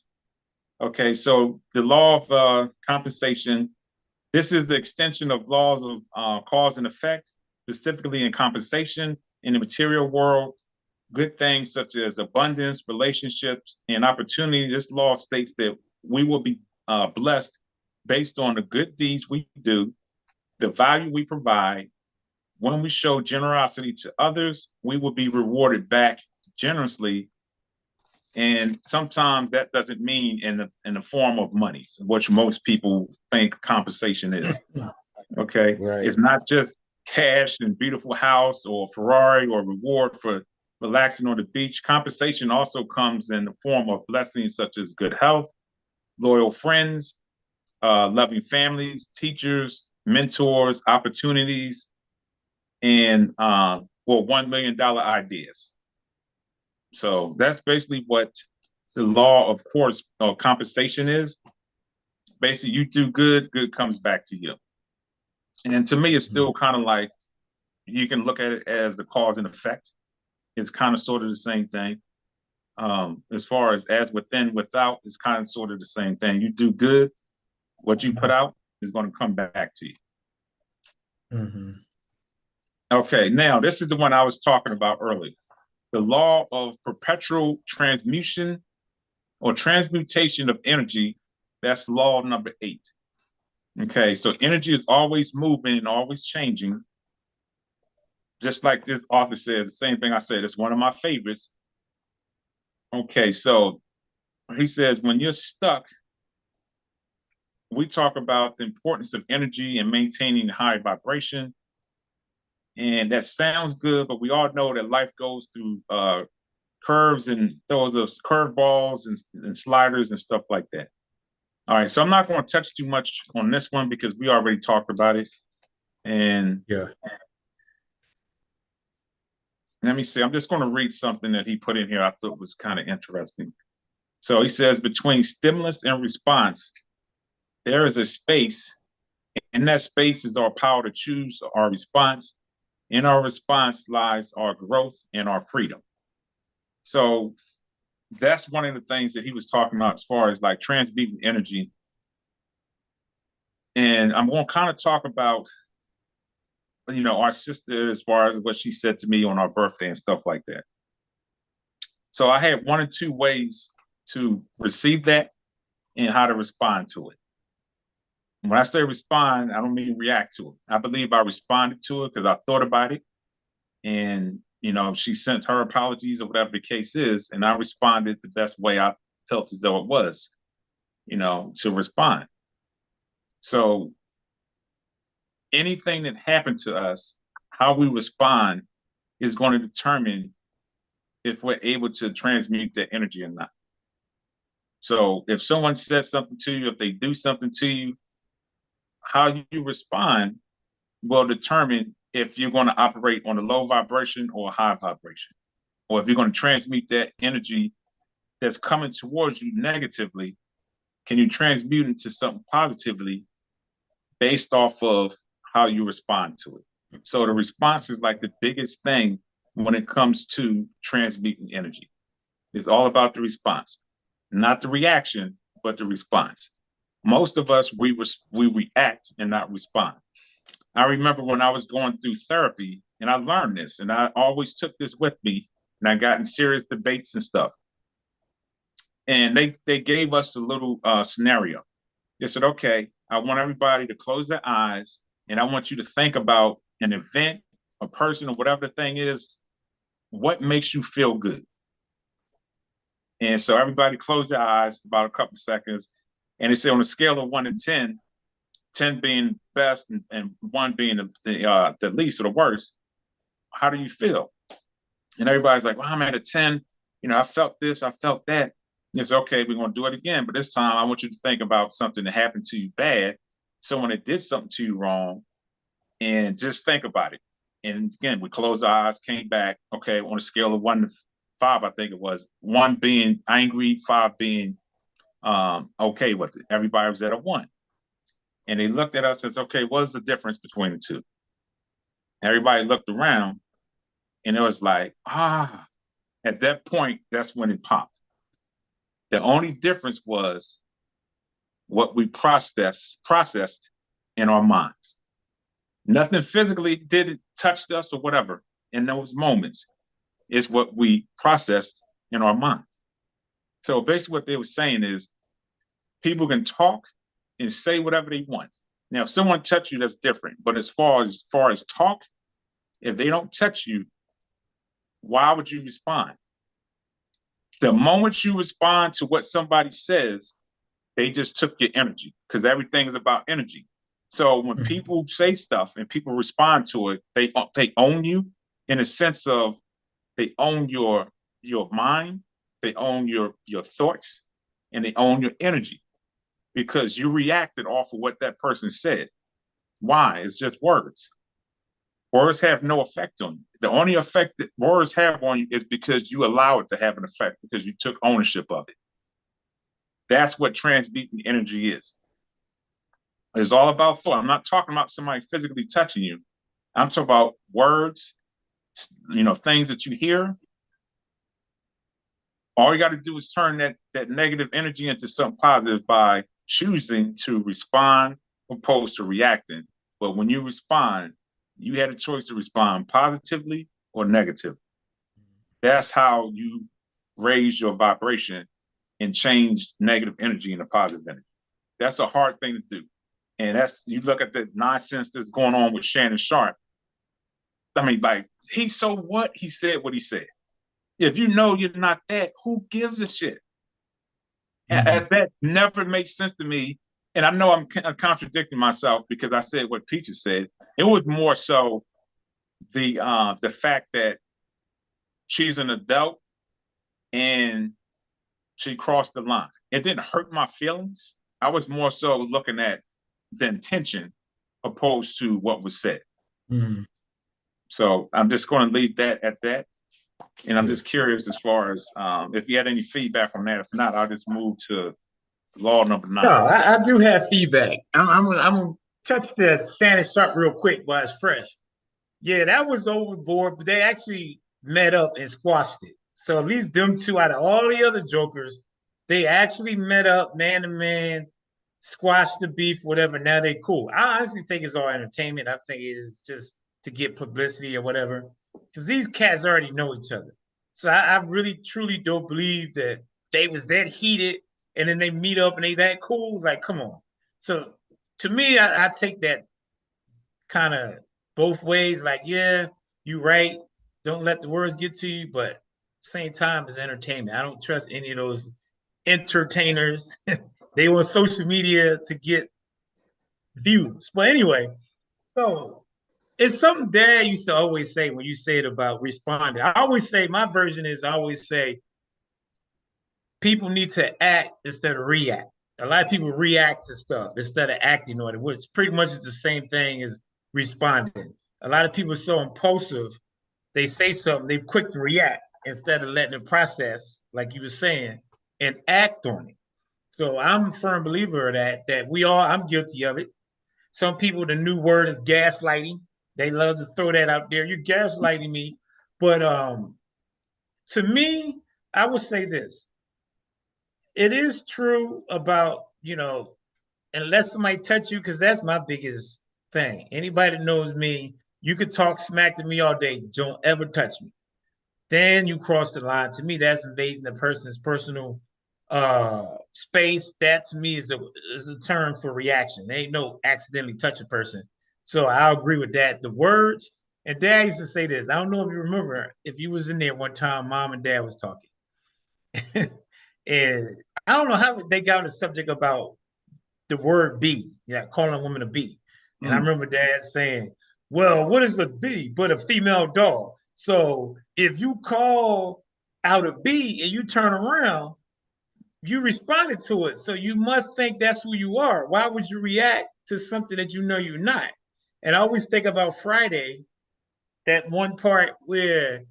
Okay. So the law of compensation. This is the extension of laws of cause and effect, specifically in compensation in the material world. Good things such as abundance, relationships, and opportunity. This law states that we will be blessed based on the good deeds we do, the value we provide. When we show generosity to others, we will be rewarded back generously. And sometimes that doesn't mean in the form of money, which most people think compensation is. Okay. Right. It's not just cash and beautiful house or Ferrari or reward for relaxing on the beach. Compensation also comes in the form of blessings such as good health, loyal friends, loving families, teachers, mentors, opportunities, and $1 million ideas. So that's basically what the law of course compensation is. Basically, you do good, good comes back to you. And to me, it's still kind of like you can look at it as the cause and effect. It's kind of sort of the same thing. As far as within, without, it's kind of sort of the same thing. You do good, what you put out is going to come back to you. Okay, now this is the one I was talking about earlier. The law of perpetual transmutation or transmutation of energy. That's law number 8. Okay, so energy is always moving and always changing. Just like this author said, the same thing I said, it's one of my favorites. Okay, so he says, when you're stuck, we talk about the importance of energy and maintaining high vibration. And that sounds good, but we all know that life goes through curves and those curveballs and sliders and stuff like that. All right, so I'm not going to touch too much on this one because we already talked about it. And yeah. Let me see. I'm just going to read something that he put in here I thought was kind of interesting. So he says, between stimulus and response, there is a space. In that space is our power to choose our response. In our response lies our growth and our freedom. So that's one of the things that he was talking about as far as like transmuting energy. And I'm going to kind of talk about, our sister as far as what she said to me on our birthday and stuff like that. So I had 1 or 2 ways to receive that. and how to respond to it. When I say respond, I don't mean react to it. I believe I responded to it because I thought about it. And, she sent her apologies or whatever the case is. And I responded the best way I felt as though it was, to respond. So anything that happened to us, how we respond is going to determine if we're able to transmute that energy or not. So if someone says something to you, if they do something to you, how you respond will determine if you're going to operate on a low vibration or a high vibration, or if you're going to transmute that energy that's coming towards you negatively, can you transmute it to something positively based off of how you respond to it? So the response is like the biggest thing when it comes to transmuting energy. It's all about the response, not the reaction, but the response. Most of us, we react and not respond. I remember when I was going through therapy, and I learned this, and I always took this with me, and I got in serious debates and stuff. And they gave us a little scenario. They said, okay, I want everybody to close their eyes, and I want you to think about an event, a person, or whatever the thing is, what makes you feel good. And so everybody closed their eyes for about a couple of seconds, and they said on a scale of 1 to 10, 10 being best and 1 being the least or the worst, how do you feel? And everybody's like, well, I'm at a 10. I felt this, I felt that. And it's okay, we're going to do it again. But this time I want you to think about something that happened to you bad, someone that did something to you wrong, and just think about it. And again, we closed our eyes, came back. Okay, on a scale of 1 to 5, I think it was 1 being angry, 5 being okay with it. Everybody was at a 1. And they looked at us and said, okay, what is the difference between the two? Everybody looked around and it was like, at that point, that's when it popped. The only difference was what we processed in our minds. Nothing physically did it touched us or whatever in those moments. It's what we processed in our minds. So basically what they were saying is people can talk and say whatever they want. Now, if someone touch you, that's different. But as far as talk, if they don't touch you, why would you respond? The moment you respond to what somebody says, they just took your energy because everything is about energy. So when people say stuff and people respond to it, they own you in a sense of they own your mind, they own your thoughts, and they own your energy because you reacted off of what that person said. Why? It's just words. Words have no effect on you. The only effect that words have on you is because you allow it to have an effect because you took ownership of it. That's what transmuting energy is. It's all about thought. I'm not talking about somebody physically touching you. I'm talking about words, things that you hear. All you got to do is turn that negative energy into something positive by choosing to respond opposed to reacting. But when you respond, you had a choice to respond positively or negatively. That's how you raise your vibration and change negative energy into positive energy. That's a hard thing to do. And you look at the nonsense that's going on with Shannon Sharpe. I mean, like, so what? He said what he said. If you know you're not that, who gives a shit? That never makes sense to me. And I know I'm contradicting myself because I said what Peaches said. It was more so the fact that she's an adult and she crossed the line. It didn't hurt my feelings. I was more so looking at the intention opposed to what was said. So I'm just going to leave that at that. And I'm just curious as far as if you had any feedback on that. If not, I'll just move to law number 9. No, I do have feedback. I'm gonna touch the Shannon Sharpe real quick while it's fresh. Yeah, that was overboard, but they actually met up and squashed it. So at least them two out of all the other jokers, they actually met up man to man, squashed the beef, whatever. Now they cool. I honestly think it's all entertainment. I think it's just to get publicity or whatever. Because these cats already know each other. So I really truly don't believe that they was that heated and then they meet up and they that cool. Like, come on. So to me, I take that kind of both ways. Like, yeah, you right. Don't let the words get to you, but same time it's entertainment. I don't trust any of those entertainers. They on social media to get views. But anyway, so it's something Dad used to always say when you say it about responding. I always say my version is I always say people need to act instead of react. A lot of people react to stuff instead of acting on it, which pretty much is the same thing as responding. A lot of people are so impulsive, they say something, they're quick to react instead of letting it process, like you were saying, and act on it. So I'm a firm believer of that we all, I'm guilty of it. Some people, the new word is gaslighting. They love to throw that out there. You're gaslighting me. But to me, I would say this. It is true about, unless somebody touch you, because that's my biggest thing. Anybody that knows me, you could talk smack to me all day. Don't ever touch me. Then you cross the line. To me, that's invading the person's personal space. That to me is a term for reaction. There ain't no accidentally touch a person. So I agree with that. The words, and Dad used to say this. I don't know if you remember if you was in there one time, Mom and Dad was talking. And I don't know how they got on the subject about the word B, yeah, calling a woman a B. And I remember Dad saying, well, what is a B but a female dog? So if you call out a B and you turn around, you responded to it. So you must think that's who you are. Why would you react to something that you know you're not? And I always think about Friday, that one part where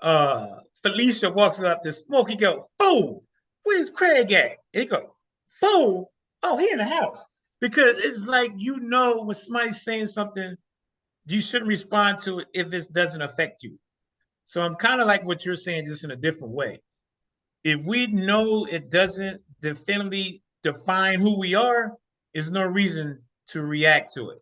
Felicia walks up to Smokey, go, fool, where's Craig at? He go, fool, oh, he in the house. Because it's like, when somebody's saying something, you shouldn't respond to it if it doesn't affect you. So I'm kind of like what you're saying, just in a different way. If we know it doesn't definitively define who we are, there's no reason to react to it.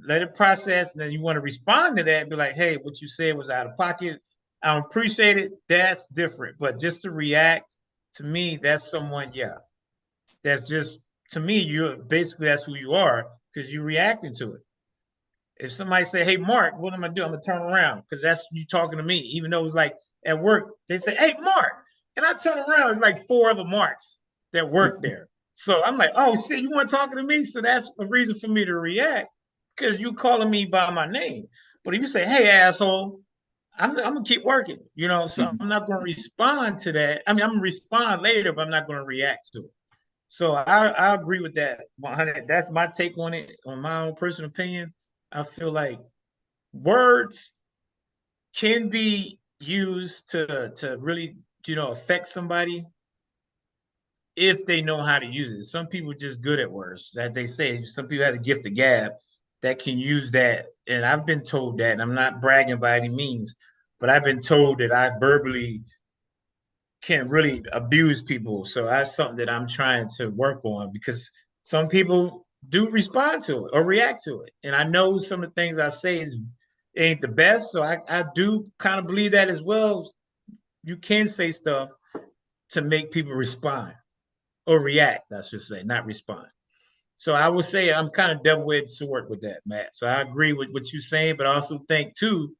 Let it process, and then you want to respond to that and be like, hey, what you said was out of pocket. I don't appreciate it. That's different. But just to react, to me, that's someone, yeah. That's just, to me, that's who you are because you're reacting to it. If somebody say, hey, Mark, what am I doing? I'm going to turn around because that's you talking to me. Even though it's like at work, they say, hey, Mark. And I turn around, it's like 4 other Marks that work there. So I'm like, oh, shit, you want talking to me? So that's a reason for me to react because you calling me by my name. But if you say, hey, asshole, I'm going to keep working, so I'm not going to respond to that. I mean, I'm going to respond later, but I'm not going to react to it. So I agree with that 100. That's my take on it, on my own personal opinion. I feel like words can be used to really, affect somebody if they know how to use it. Some people are just good at words, that they say. Some people have the gift of gab that can use that. And I've been told that, and I'm not bragging by any means, but I've been told that I verbally can really abuse people. So that's something that I'm trying to work on because some people do respond to it or react to it. And I know some of the things I say ain't the best. So I do kind of believe that as well. You can say stuff to make people respond or react, I should say, not respond. So I would say I'm kind of double-edged sword with that, Matt. So I agree with what you're saying, but I also think too,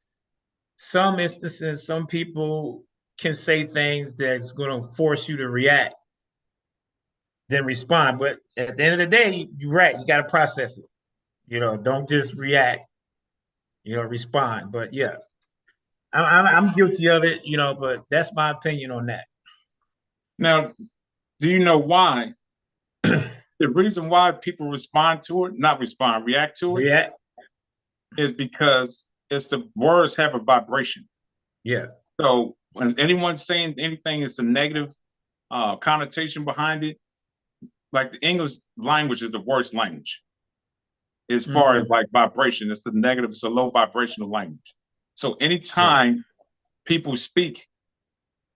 some instances, some people can say things that's going to force you to react, then respond. But at the end of the day, you're right. You got to process it. Don't just react. Respond. But yeah, I'm guilty of it. But that's my opinion on that. Now, do you know why? The reason why people respond to it, not respond, react to it, React. is because it's the words have a vibration. Yeah. So when anyone's saying anything, it's a negative connotation behind it. Like the English language is the worst language as far as like vibration. It's the negative, it's a low vibrational language. So anytime people speak,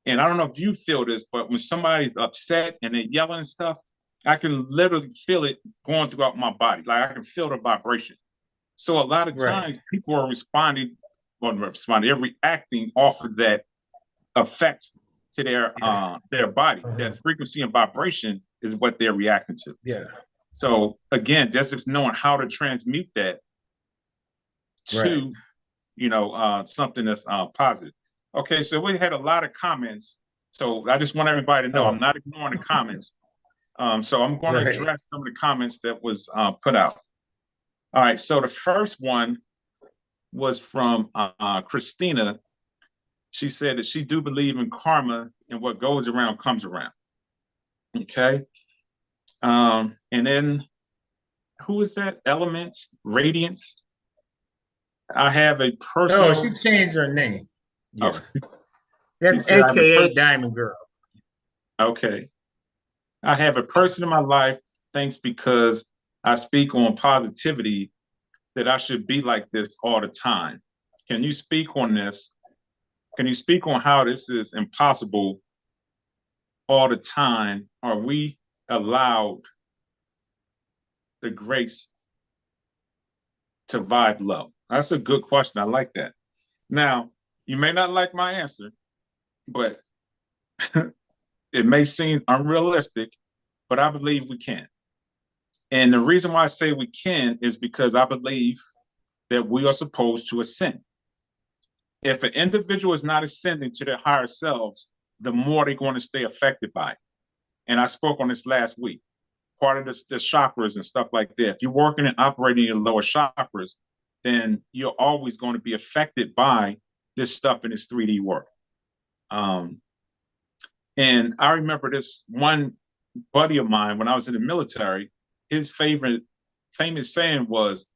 and I don't know if you feel this, but when somebody's upset and they're yelling and stuff, I can literally feel it going throughout my body. Like I can feel the vibration. So a lot of times people are responding, they're reacting off of that effect to their body, that frequency and vibration is what they're reacting to. Yeah. So again, just knowing how to transmute that Right. to, something that's positive. Okay, so we had a lot of comments. So I just want everybody to know I'm Oh, not ignoring the comments. So I'm going to right. address some of the comments that was put out. All right, so the first one was from Christina. She said that she do believe in karma and what goes around comes around. Okay. And then who is that? Elements, Radiance. I have a No, personal. she changed her name. Oh, Yes. she That's said I have a AKA Diamond Girl. okay. I have a person in my life thinks because I speak on positivity that I should be like this all the time. Can you speak on this? Can you speak on how this is impossible all the time? Are we allowed the grace to vibe low? That's a good question. I like that. Now, you may not like my answer, but it may seem unrealistic, but I believe we can. And the reason why I say we can is because I believe that we are supposed to ascend. If an individual is not ascending to their higher selves, the more they're going to stay affected by it. And I spoke on this last week. Part of the chakras and stuff like that. If you're working and operating in lower chakras, then you're always going to be affected by this stuff in this 3D work. And I remember this one buddy of mine when I was in the military. His favorite famous saying was,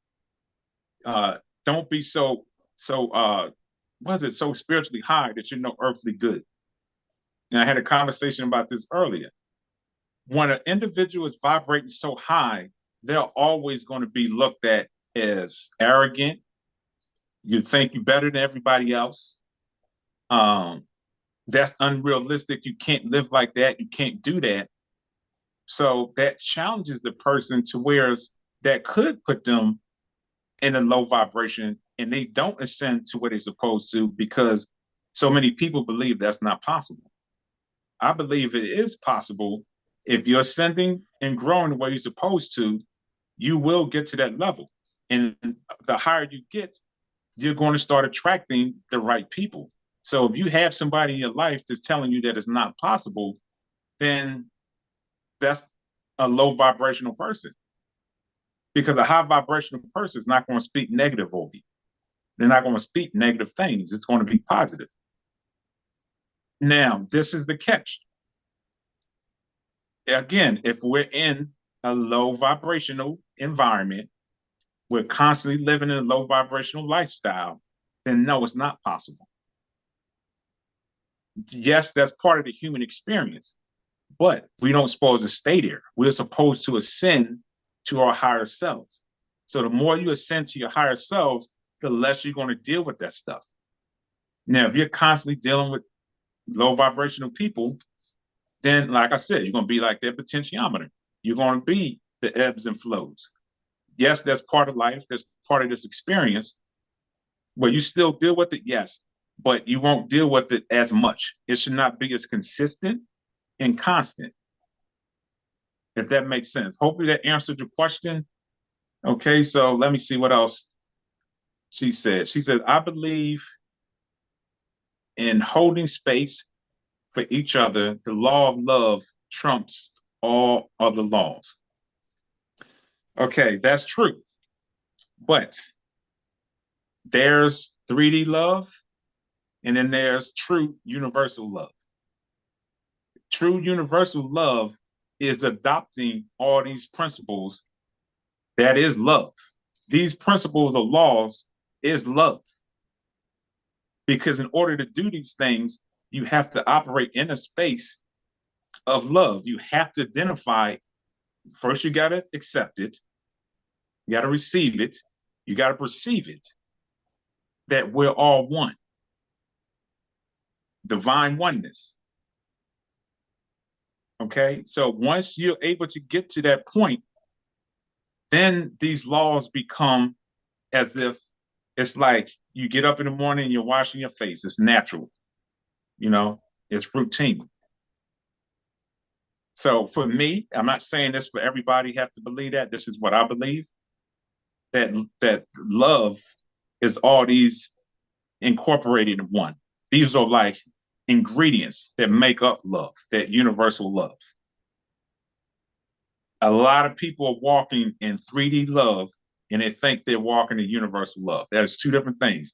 "Don't be was it so spiritually high that you're no earthly good." And I had a conversation about this earlier. When an individual is vibrating so high, they're always going to be looked at as arrogant. You think you're better than everybody else. That's unrealistic. You can't live like that. You can't do that. So that challenges the person to whereas that could put them in a low vibration and they don't ascend to where they're supposed to because so many people believe that's not possible. I believe it is possible. If you're ascending and growing the way you're supposed to, you will get to that level. And the higher you get, you're going to start attracting the right people. So if you have somebody in your life that's telling you that it's not possible, then that's a low vibrational person. Because a high vibrational person is not going to speak negative over you. They're not going to speak negative things. It's going to be positive. Now, this is the catch. Again, if we're in a low vibrational environment, we're constantly living in a low vibrational lifestyle, then no, it's not possible. Yes, that's part of the human experience, but we don't supposed to stay there. We're supposed to ascend to our higher selves. So the more you ascend to your higher selves, the less you're going to deal with that stuff. Now, if you're constantly dealing with low vibrational people, then like I said, you're going to be like their potentiometer. You're going to be the ebbs and flows. Yes, that's part of life. That's part of this experience. But you still deal with it, yes, but you won't deal with it as much. It should not be as consistent and constant, if that makes sense. Hopefully that answered your question. Okay, so let me see what else she said. She said, I believe in holding space for each other. The law of love trumps all other laws. Okay, that's true. But there's 3D love, and then there's true universal love. True universal love is adopting all these principles. That is love. These principles or laws is love. Because in order to do these things, you have to operate in a space of love. You have to identify, first, you got to accept it, you got to receive it, you got to perceive it, that we're all one. Divine oneness. Okay, so once you're able to get to that point, then these laws become as if it's like you get up in the morning and you're washing your face. It's natural, you know, it's routine. So for me, I'm not saying this for everybody have to believe that. This is what I believe, that love is all these incorporated in one. These are like ingredients that make up love, that universal love. A lot of people are walking in 3D love and they think they're walking in universal love. There's two different things.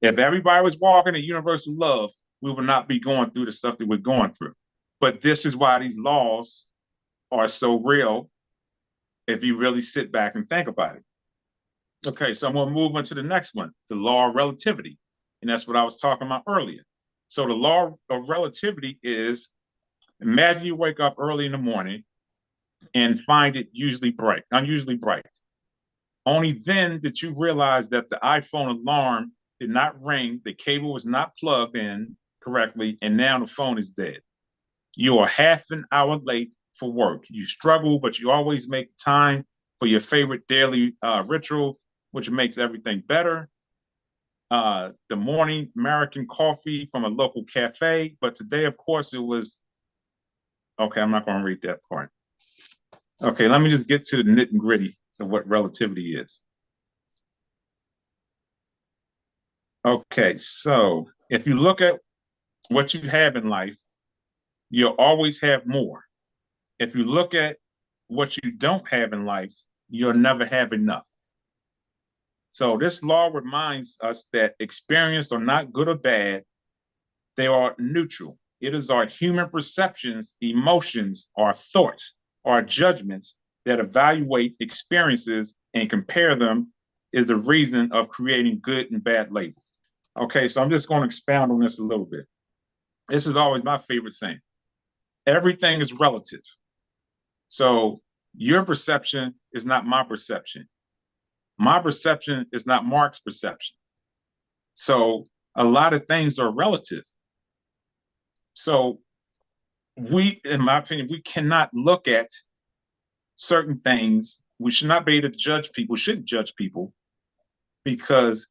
If everybody was walking in universal love, we would not be going through the stuff that we're going through. But this is why these laws are so real if you really sit back and think about it. Okay, so I'm going to move on to the next one, the law of relativity. And that's what I was talking about earlier. So the law of relativity is, imagine you wake up early in the morning and find it unusually bright. Only then did you realize that the iPhone alarm did not ring, the cable was not plugged in correctly, and now the phone is dead. You are half an hour late for work. You struggle, but you always make time for your favorite daily ritual, which makes everything better. The morning American coffee from a local cafe, but today, of course, it was, okay, I'm not going to read that part. Okay, let me just get to the nitty and gritty of what relativity is. Okay, so if you look at what you have in life, you'll always have more. If you look at what you don't have in life, you'll never have enough. So this law reminds us that experience are not good or bad, they are neutral. It is our human perceptions, emotions, our thoughts, our judgments that evaluate experiences and compare them is the reason of creating good and bad labels. Okay, so I'm just going to expound on this a little bit. This is always my favorite saying. Everything is relative. So your perception is not my perception. My perception is not Mark's perception. So a lot of things are relative. So we, in my opinion, we cannot look at certain things. We should not be able to judge people, shouldn't judge people, because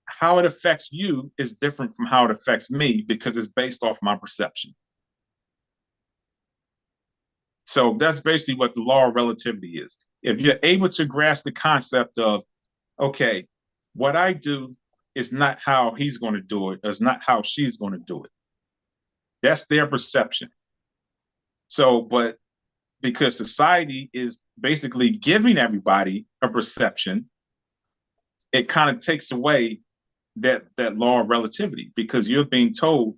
how it affects you is different from how it affects me because it's based off my perception. So that's basically what the law of relativity is. If you're able to grasp the concept of, okay, what I do is not how he's going to do it, it's not how she's going to do it. That's their perception. So, but because society is basically giving everybody a perception, it kind of takes away that law of relativity because you're being told,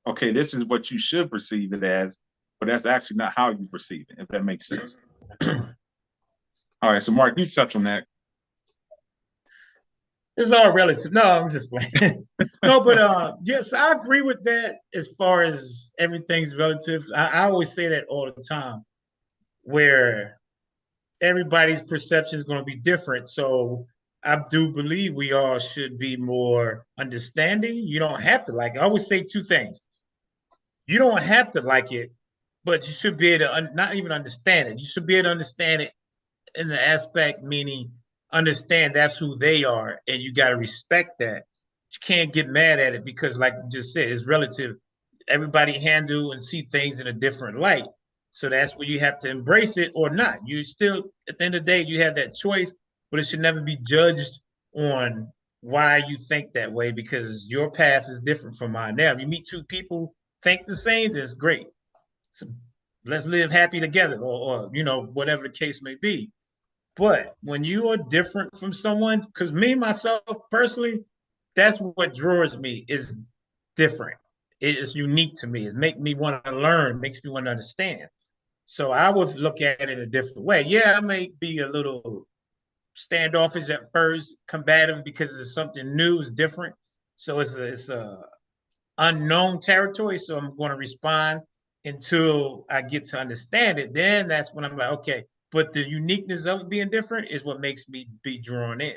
okay, this is what you should perceive it as, but that's actually not how you perceive it, if that makes sense. All right, so Mark, you touch on that. It's all relative. No, I'm just playing. No, but yes, I agree with that as far as everything's relative. I always say that all the time, where everybody's perception is going to be different. So I do believe we all should be more understanding. You don't have to like it. I always say two things. You don't have to like it, but you should be able to not even understand it. You should be able to understand it in the aspect meaning understand that's who they are and you got to respect that. You can't get mad at it because like you just said, it's relative. Everybody handle and see things in a different light. So that's where you have to embrace it or not. You still, at the end of the day, you have that choice, but it should never be judged on why you think that way because your path is different from mine. Now, if you meet two people think the same, that's great. So let's live happy together or you know, whatever the case may be. But when you are different from someone, because me, myself, personally, that's what draws me is different. It is unique to me. It makes me want to learn, makes me want to understand. So I would look at it a different way. Yeah, I may be a little standoffish at first, combative because it's something new, it's different. So it's a unknown territory. So I'm going to respond until I get to understand it. Then that's when I'm like, okay. But the uniqueness of it being different is what makes me be drawn in.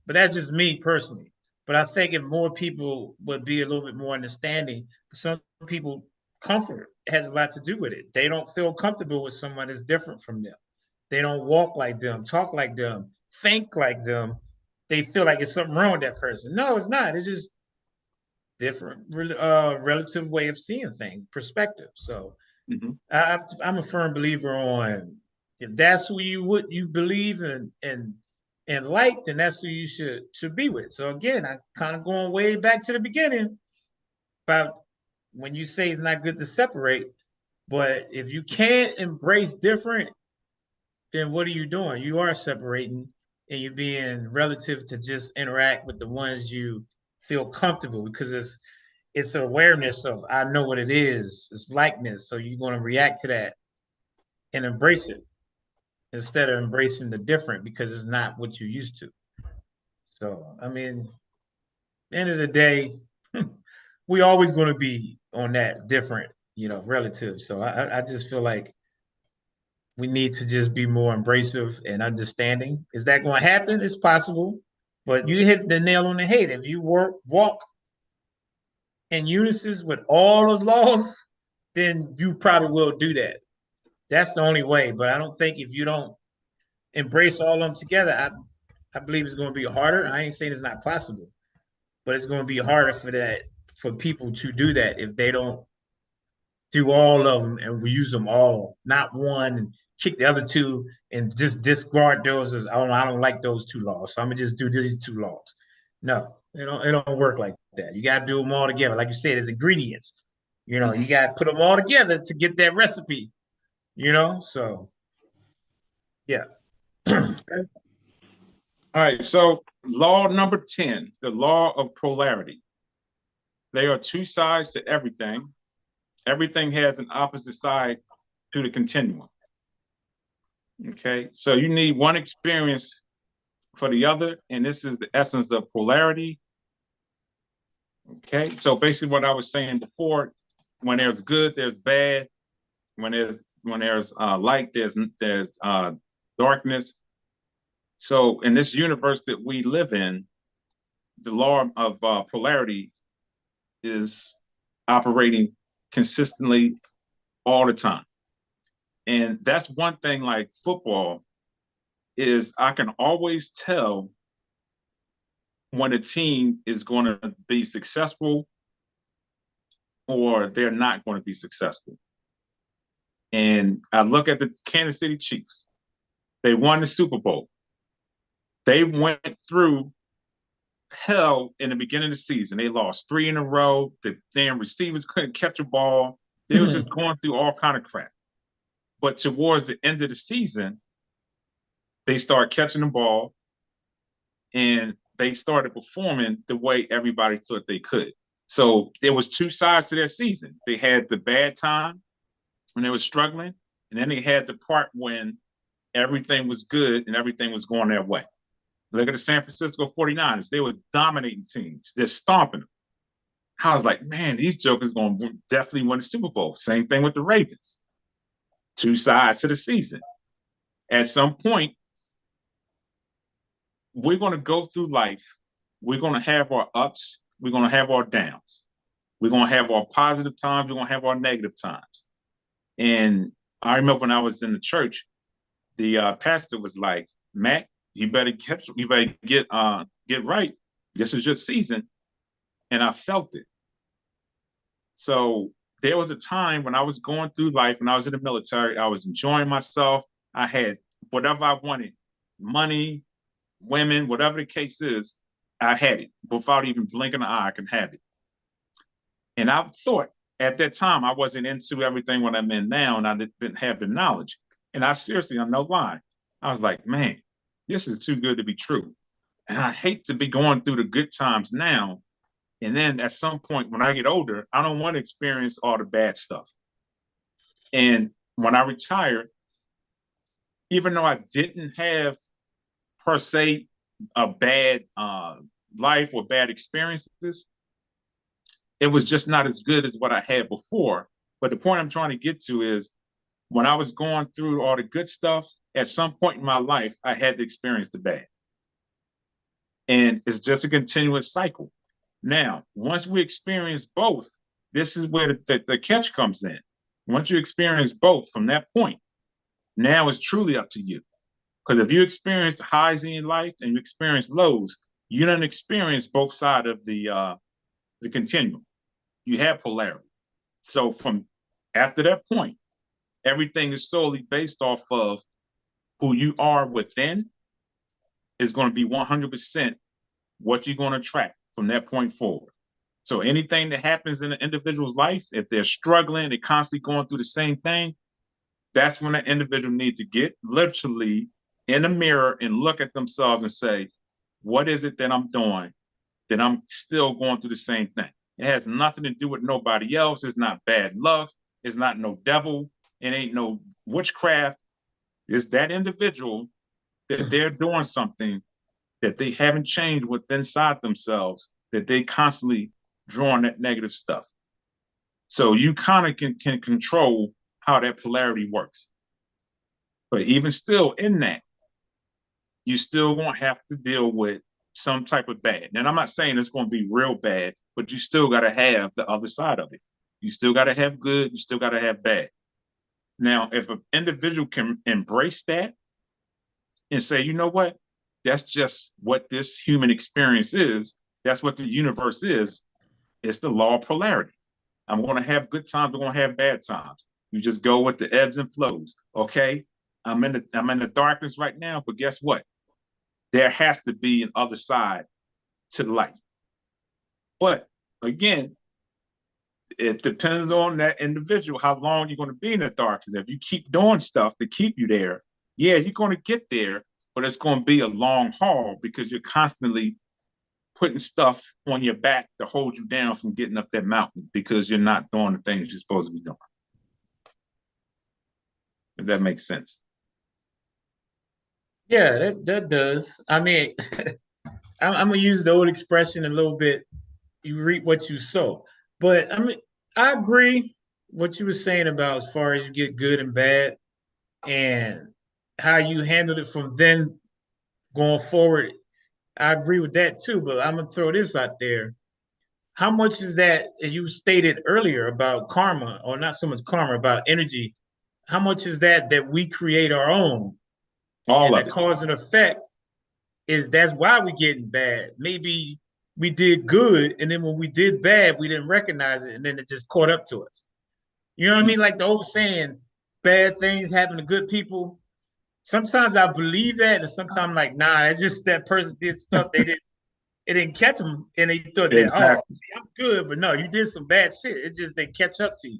But that's just me personally. But I think if more people would be a little bit more understanding, some people comfort has a lot to do with it. They don't feel comfortable with someone that's different from them. They don't walk like them, talk like them, think like them. They feel like it's something wrong with that person. No, it's not. It's just different relative way of seeing things, perspective. So Mhm. I'm a firm believer on if that's who you believe and like, then that's who you should be with. So again, I kind of going way back to the beginning about when you say it's not good to separate, but if you can't embrace different, then what are you doing? You are separating and you're being relative to just interact with the ones you feel comfortable because it's awareness of I know what it is. It's likeness. So you're going to react to that and embrace it instead of embracing the different because it's not what you used to. So I mean, end of the day, we always going to be on that different, relative. So I just feel like we need to just be more embracive and understanding. Is that going to happen? It's possible, but you hit the nail on the head. If you walk in unison with all the laws, then you probably will do that. That's the only way. But I don't think if you don't embrace all of them together, I believe it's going to be harder. I ain't saying it's not possible, but it's going to be harder for people to do that if they don't do all of them and we use them all, not one, and kick the other two and just discard those as I don't like those two laws, so I'm gonna just do these two laws. No, it don't work like that. You got to do them all together, like you said, as ingredients. You Mhm. got to put them all together to get that recipe. So yeah. All right, so law number 10, the law of polarity. There are two sides to everything. Everything has an opposite side to the continuum. Okay, so you need one experience for the other, and this is the essence of polarity. Okay, so basically what I was saying before, when there's good, there's bad. When there's light, there's darkness. So in this universe that we live in, the law of polarity is operating consistently all the time. And that's one thing like football is I can always tell when a team is going to be successful or they're not going to be successful. And I look at the Kansas City Chiefs. They won the Super Bowl. They went through hell in the beginning of the season. They lost three in a row. The damn receivers couldn't catch a ball. They were just going through all kind of crap. But towards the end of the season, they started catching the ball and they started performing the way everybody thought they could. So there was two sides to their season. They had the bad time when they were struggling, and then they had the part when everything was good and everything was going their way. Look at the San Francisco 49ers. They were dominating teams. They're stomping them. I was like, man, these jokers going to definitely win the Super Bowl. Same thing with the Ravens. Two sides to the season. At some point, we're going to go through life. We're going to have our ups. We're going to have our downs. We're going to have our positive times. We're going to have our negative times. And I remember when I was in the church, the pastor was like, Matt, you better get right. This is your season. And I felt it. So there was a time when I was going through life, when I was in the military, I was enjoying myself. I had whatever I wanted, money, women, whatever the case is, I had it. Without even blinking an eye, I can have it. And I thought at that time, I wasn't into everything what I'm in now, and I didn't have the knowledge. And I seriously, I'm no lie. I was like, man, this is too good to be true. And I hate to be going through the good times now. And then at some point, when I get older, I don't want to experience all the bad stuff. And when I retired, even though I didn't have per se a bad life or bad experiences, it was just not as good as what I had before. But the point I'm trying to get to is when I was going through all the good stuff, at some point in my life, I had to experience the bad. And it's just a continuous cycle. Now, once we experience both, this is where the catch comes in. Once you experience both from that point, now it's truly up to you. Because if you experience highs in your life and you experience lows, you don't experience both sides of the continuum. You have polarity. So from After that point, everything is solely based off of who you are within is going to be 100% what you're going to attract from that point forward. So anything that happens in an individual's life, if they're struggling, they're constantly going through the same thing, that's when an individual needs to get literally in the mirror and look at themselves and say, what is it that I'm doing that I'm still going through the same thing? It has nothing to do with nobody else. It's not bad luck. It's not no devil. It ain't no witchcraft. It's that individual that they're doing something that they haven't changed within inside themselves, that they constantly drawing that negative stuff. So you kind of can control how that polarity works. But even still in that, you still won't have to deal with some type of bad. And I'm not saying it's going to be real bad, but you still got to have the other side of it. You still got to have good, you still got to have bad. Now, if an individual can embrace that and say, you know what, that's just what this human experience is, that's what the universe is, it's the law of polarity. I'm going to have good times, I'm going to have bad times. You just go with the ebbs and flows. Okay, I'm in the darkness right now, but guess what? There has to be an other side to the light. But again, it depends on that individual, how long you're going to be in the darkness. If you keep doing stuff to keep you there, yeah, you're going to get there, but it's going to be a long haul because you're constantly putting stuff on your back to hold you down from getting up that mountain because you're not doing the things you're supposed to be doing. If that makes sense. Yeah, that does. I mean, I'm gonna use the old expression a little bit. You reap what you sow. But I mean, I agree what you were saying about as far as you get good and bad and how you handled it from then going forward. I agree with that too, but I'm gonna throw this out there. How much is that you stated earlier about karma, or not so much karma, about energy? How much is that we create our own All and of that it. cause and effect is that's why we getting bad. Maybe we did good, and then when we did bad, we didn't recognize it, and then it just caught up to us. You know what I mean? Like the old saying, bad things happen to good people. Sometimes I believe that, and sometimes I'm like, nah, it's just that person did stuff they didn't it didn't catch them, and they thought that, oh, Exactly. see, I'm good, but no, you did some bad shit. It just they catch up to you.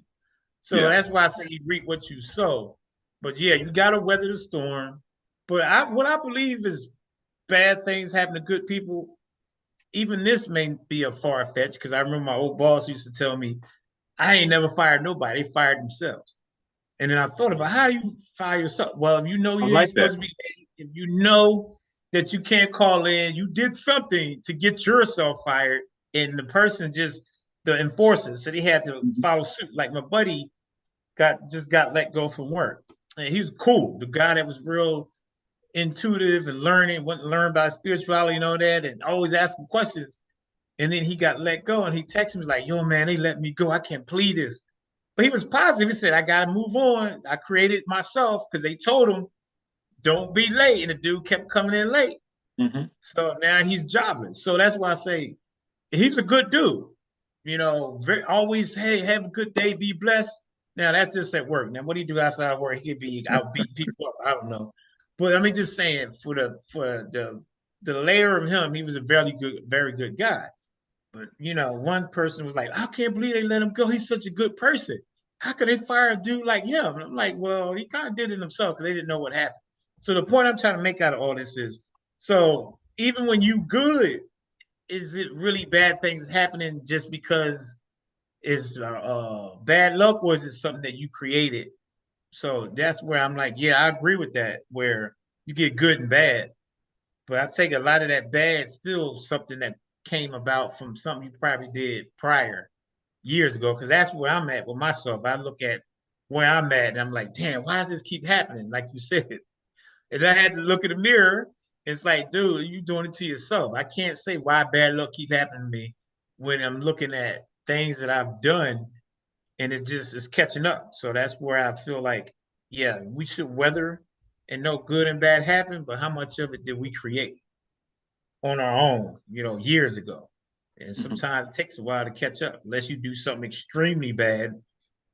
So Yeah. that's why I say you reap what you sow. But yeah, you gotta weather the storm. But what I believe is bad things happen to good people. Even this may be a far fetch because I remember my old boss used to tell me, I ain't never fired nobody, they fired themselves. And then I thought about how you fire yourself. Well, if you know I you ain't like supposed that. to be, if you know that you can't call in, you did something to get yourself fired, and the person just the enforcer, so they had to Mhm. follow suit. Like my buddy got let go from work, and he was cool. The guy that was real intuitive and learning, went to learn about spirituality and all that, and always asking questions. And then he got let go, and he texted me like, "Yo, man, they let me go. I can't believe this." But he was positive. He said, I got to move on. I created myself because they told him, don't be late. And the dude kept coming in late. Mhm. So now he's jobless. So that's why I say he's a good dude. You know, always, hey, have a good day, be blessed. Now that's just at work. Now, what do you do outside of work? He could be out beating people up. I don't know. But I mean, just saying, for the layer of him, he was a very good guy. But you know, one person was like, I can't believe they let him go. He's such a good person. How could they fire a dude like him? And I'm like, well, he kind of did it himself because they didn't know what happened. So the point I'm trying to make out of all this is, so even when you good, is it really bad things happening just because it's bad luck, or is it something that you created? So that's where I'm like, yeah, I agree with that. Where you get good and bad, but I think a lot of that bad still something that came about from something you probably did prior years ago. Because that's where I'm at with myself. I look at where I'm at and I'm like, damn, why does this keep happening? Like you said. And I had to look in the mirror. It's like, dude, you doing it to yourself. I can't say why bad luck keep happening to me when I'm looking at things that I've done and it just is catching up. So that's where I feel like, yeah, we should weather and know good and bad happen, but how much of it did we create on our own, years ago? And Mhm. sometimes it takes a while to catch up, unless you do something extremely bad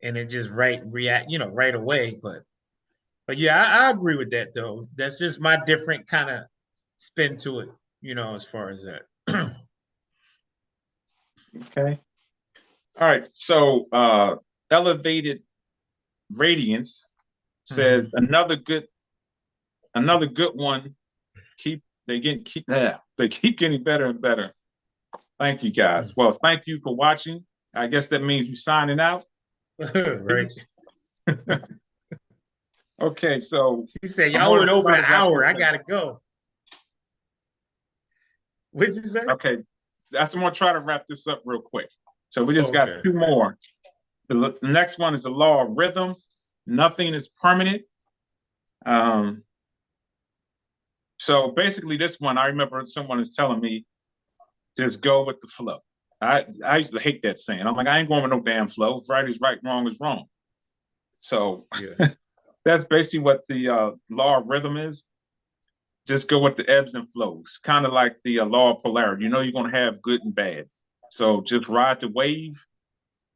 and then just react, right away. But yeah, I agree with that though. That's just my different kind of spin to it, as far as that. Okay. All right. So elevated radiance says Mhm. another good one. They keep getting better and better. Thank you guys. Well, thank you for watching. I guess that means you signing out. Right. Peace. Okay, so She said, I'm y'all gonna went over try the to wrap hour. this I up. gotta go. What'd you say? Okay, I'm gonna try to wrap this up real quick. So we just got Okay. two more. The next one is the law of rhythm. Nothing is permanent. Um, so basically, this one I remember someone is telling me just go with the flow. I used to hate that saying. I'm like, I ain't going with no damn flow. Right is right, wrong is wrong. So Yeah. that's basically what the law of rhythm is. Just go with the ebbs and flows, kind of like the law of polarity. You know, you're going to have good and bad. So just ride the wave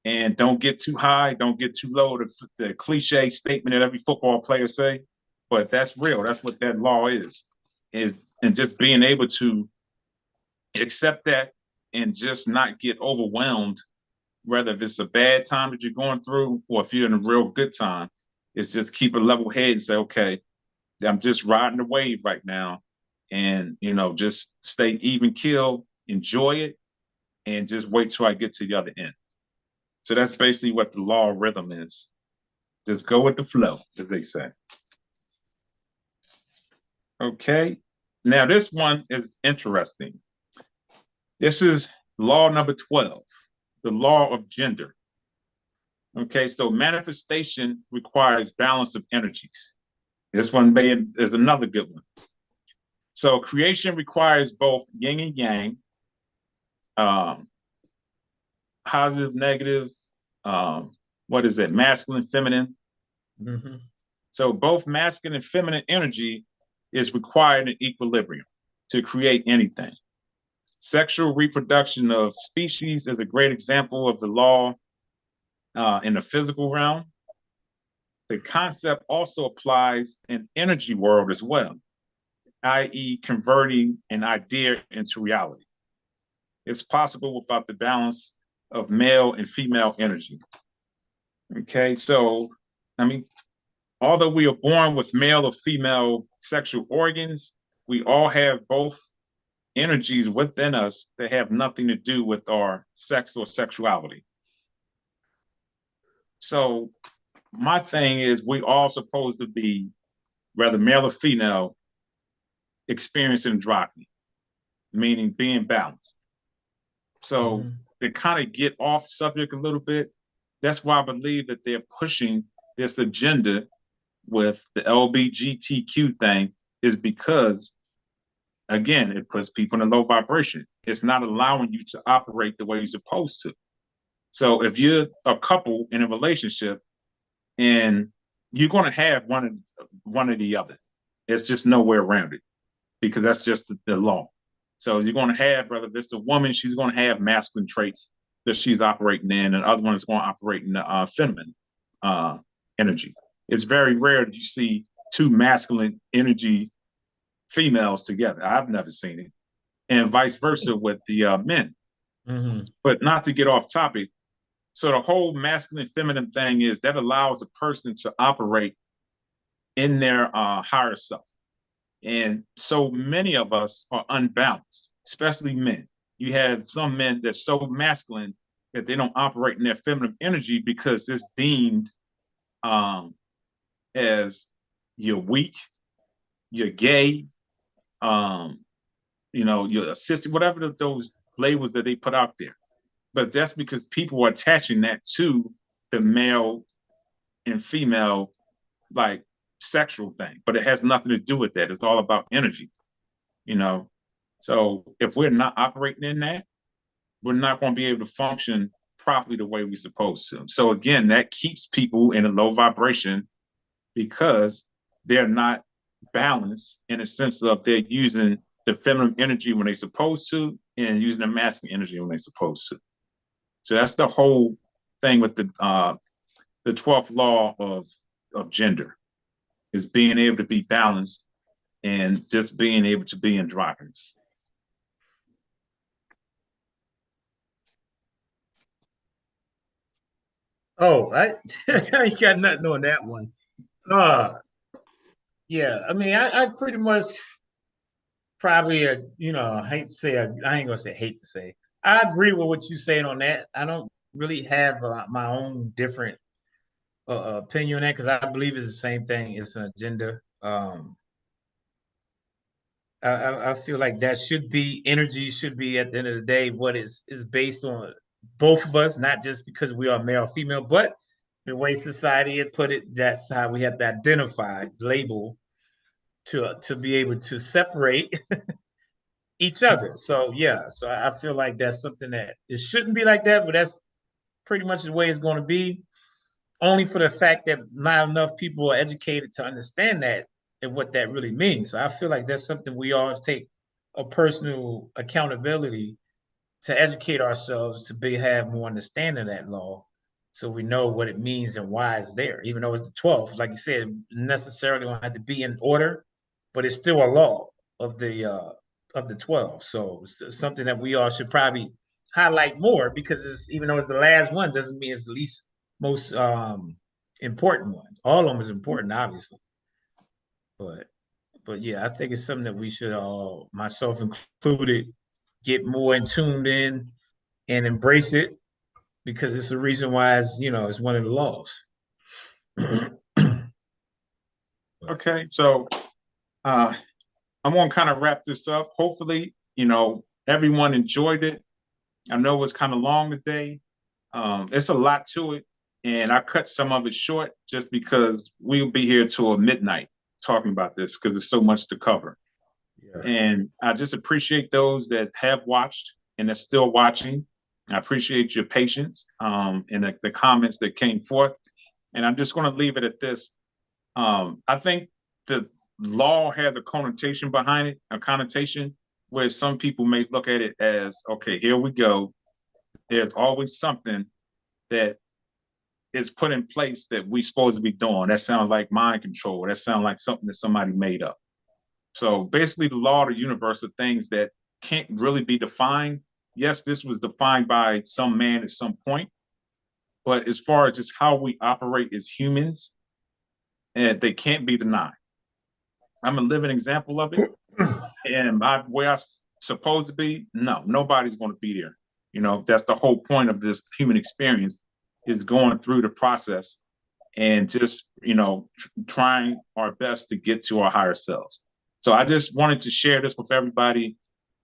and don't get too high, don't get too low. The cliche statement that every football player say, but that's real. That's what that law is, and just being able to accept that and just not get overwhelmed, whether if it's a bad time that you're going through or if you're in a real good time, is just keep a level head and say, okay, I'm just riding the wave right now. And, just stay even keel, enjoy it, and just wait till I get to the other end. So that's basically what the law of rhythm is. Just go with the flow, as they say. Okay. Now, this one is interesting. This is law number 12, the law of gender. Okay. So manifestation requires balance of energies. This one is another good one. So creation requires both yin and yang, um, positive, negative, um, what is it, masculine, feminine. Mm-hmm. So both masculine and feminine energy is required in equilibrium to create anything. Sexual reproduction of species is a great example of the law in the physical realm. The concept also applies in energy world as well, i.e. converting an idea into reality. It's possible without the balance of male and female energy. Okay, so I mean, although we are born with male or female sexual organs, we all have both energies within us that have nothing to do with our sex or sexuality. So my thing is we all supposed to be, whether male or female, experiencing androgyny, meaning being balanced. So Mm-hmm. to kind of get off subject a little bit, that's why I believe that they're pushing this agenda with the LBGTQ thing, is because, again, it puts people in a low vibration. It's not allowing you to operate the way you're supposed to. So if you're a couple in a relationship and you're going to have one or the other, there's just nowhere around it because that's just the law. So you're going to have, whether it's a woman, she's going to have masculine traits that she's operating in, and the other one is going to operate in the feminine uh, energy. It's very rare that you see two masculine energy females together. I've never seen it, and vice versa with the men. Mm-hmm. But not to get off topic. So the whole masculine feminine thing is that allows a person to operate in their higher self. And so many of us are unbalanced, especially men. You have some men that's so masculine that they don't operate in their feminine energy because it's deemed um, as you're weak, you're gay, um, you're assisted, whatever those labels that they put out there. But that's because people are attaching that to the male and female, like, sexual thing. But it has nothing to do with that. It's all about energy, you know. So if we're not operating in that, we're not going to be able to function properly the way we're supposed to. So again, that keeps people in a low vibration because they're not balanced in a sense of they're using the feminine energy when they're supposed to and using the masculine energy when they're supposed to. So that's the whole thing with the the 12th law of gender is being able to be balanced and just being able to be androgynous. Oh, I I got nothing on that one. Uh yeah, I mean I pretty much probably I hate to say I ain't gonna say hate to say. I agree with what you're saying on that. I don't really have my own different opinion on that because I believe it's the same thing. It's an agenda. I feel like that should be energy should be at the end of the day what is based on both of us, not just because we are male or female, but the way society had put it, that's how we have to identify, label to be able to separate each other. So yeah, so I feel like that's something that it shouldn't be like that, but that's pretty much the way it's going to be. Only for the fact that not enough people are educated to understand that and what that really means. So I feel like that's something we all take a personal accountability to educate ourselves to have more understanding of that law, so we know what it means and why it's there. Even though it's the 12th, like you said, necessarily don't have to be in order, but it's still a law of the 12. So it's something that we all should probably highlight more because even though it's the last one, doesn't mean it's the least most important one. All of them is important, obviously, but yeah, I think it's something that we should all, myself included, get more in tuned in and embrace it because it's the reason why it's one of the laws. Okay, so I'm gonna kind of wrap this up. Hopefully, everyone enjoyed it. I know it was kind of long today. It's a lot to it, and I cut some of it short just because we'll be here till midnight talking about this because there's so much to cover. Yeah. And I just appreciate those that have watched and are still watching. I appreciate your patience and the comments that came forth. And I'm just going to leave it at this. I think the law has a connotation behind it, a connotation where some people may look at it as, okay, here we go. There's always something that is put in place that we're supposed to be doing. That sounds like mind control. That sounds like something that somebody made up. So basically, the law of the universe are things that can't really be defined. Yes, this was defined by some man at some point, but as far as just how we operate as humans, they can't be denied. I'm a living example of it. And where I'm supposed to be, no, nobody's going to be there. That's the whole point of this human experience is going through the process and just, trying our best to get to our higher selves. So I just wanted to share this with everybody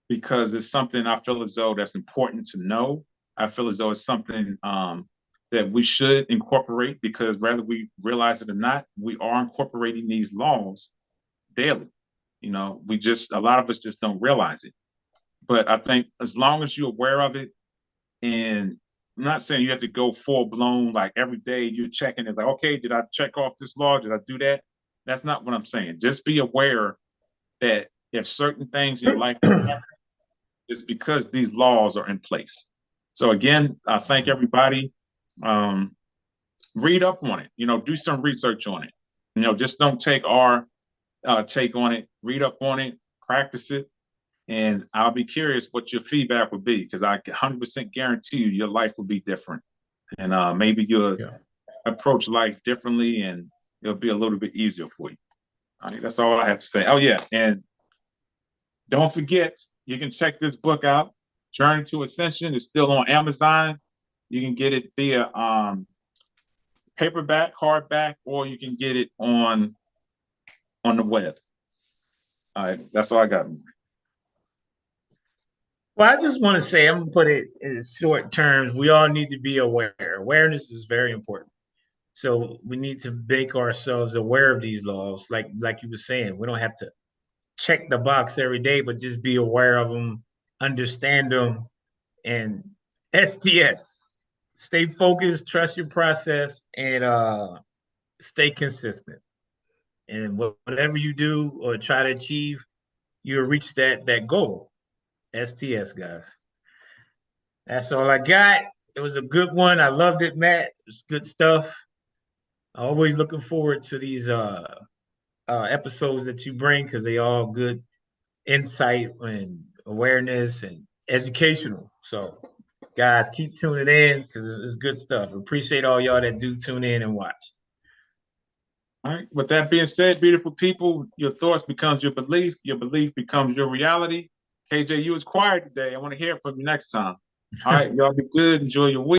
because it's something I feel as though that's important to know. I feel as though it's something that we should incorporate because whether we realize it or not, we are incorporating these laws daily. A lot of us just don't realize it. But I think as long as you're aware of it, and I'm not saying you have to go full blown, like every day you're checking it, like, okay, did I check off this law? Did I do that? That's not what I'm saying. Just be aware that if certain things in your life happen, it's because these laws are in place. So again, I thank everybody. Read up on it, do some research on it. Just don't take our take on it, read up on it, practice it, and I'll be curious what your feedback would be because I 100% guarantee you your life will be different. And maybe you'll approach life differently and it'll be a little bit easier for you. I think that's all I have to say. Oh, yeah. And don't forget, you can check this book out. Journey to Ascension is still on Amazon. You can get it via paperback, hardback, or you can get it on the web. All right, that's all I got. Well, I just want to say, I'm gonna put it in short terms. We all need to be aware. Awareness is very important. So we need to make ourselves aware of these laws, like you were saying. We don't have to check the box every day, but just be aware of them, understand them, and STS. Stay focused, trust your process, and stay consistent. And whatever you do or try to achieve, you'll reach that goal. STS, guys. That's all I got. It was a good one. I loved it, Matt. It was good stuff. Always looking forward to these episodes that you bring because they all good insight and awareness and educational. So, guys, keep tuning in because it's good stuff. Appreciate all y'all that do tune in and watch. All right. With that being said, beautiful people, your thoughts becomes your belief becomes your reality. KJ, you was quiet today. I want to hear from you next time. All right, y'all be good. Enjoy your week.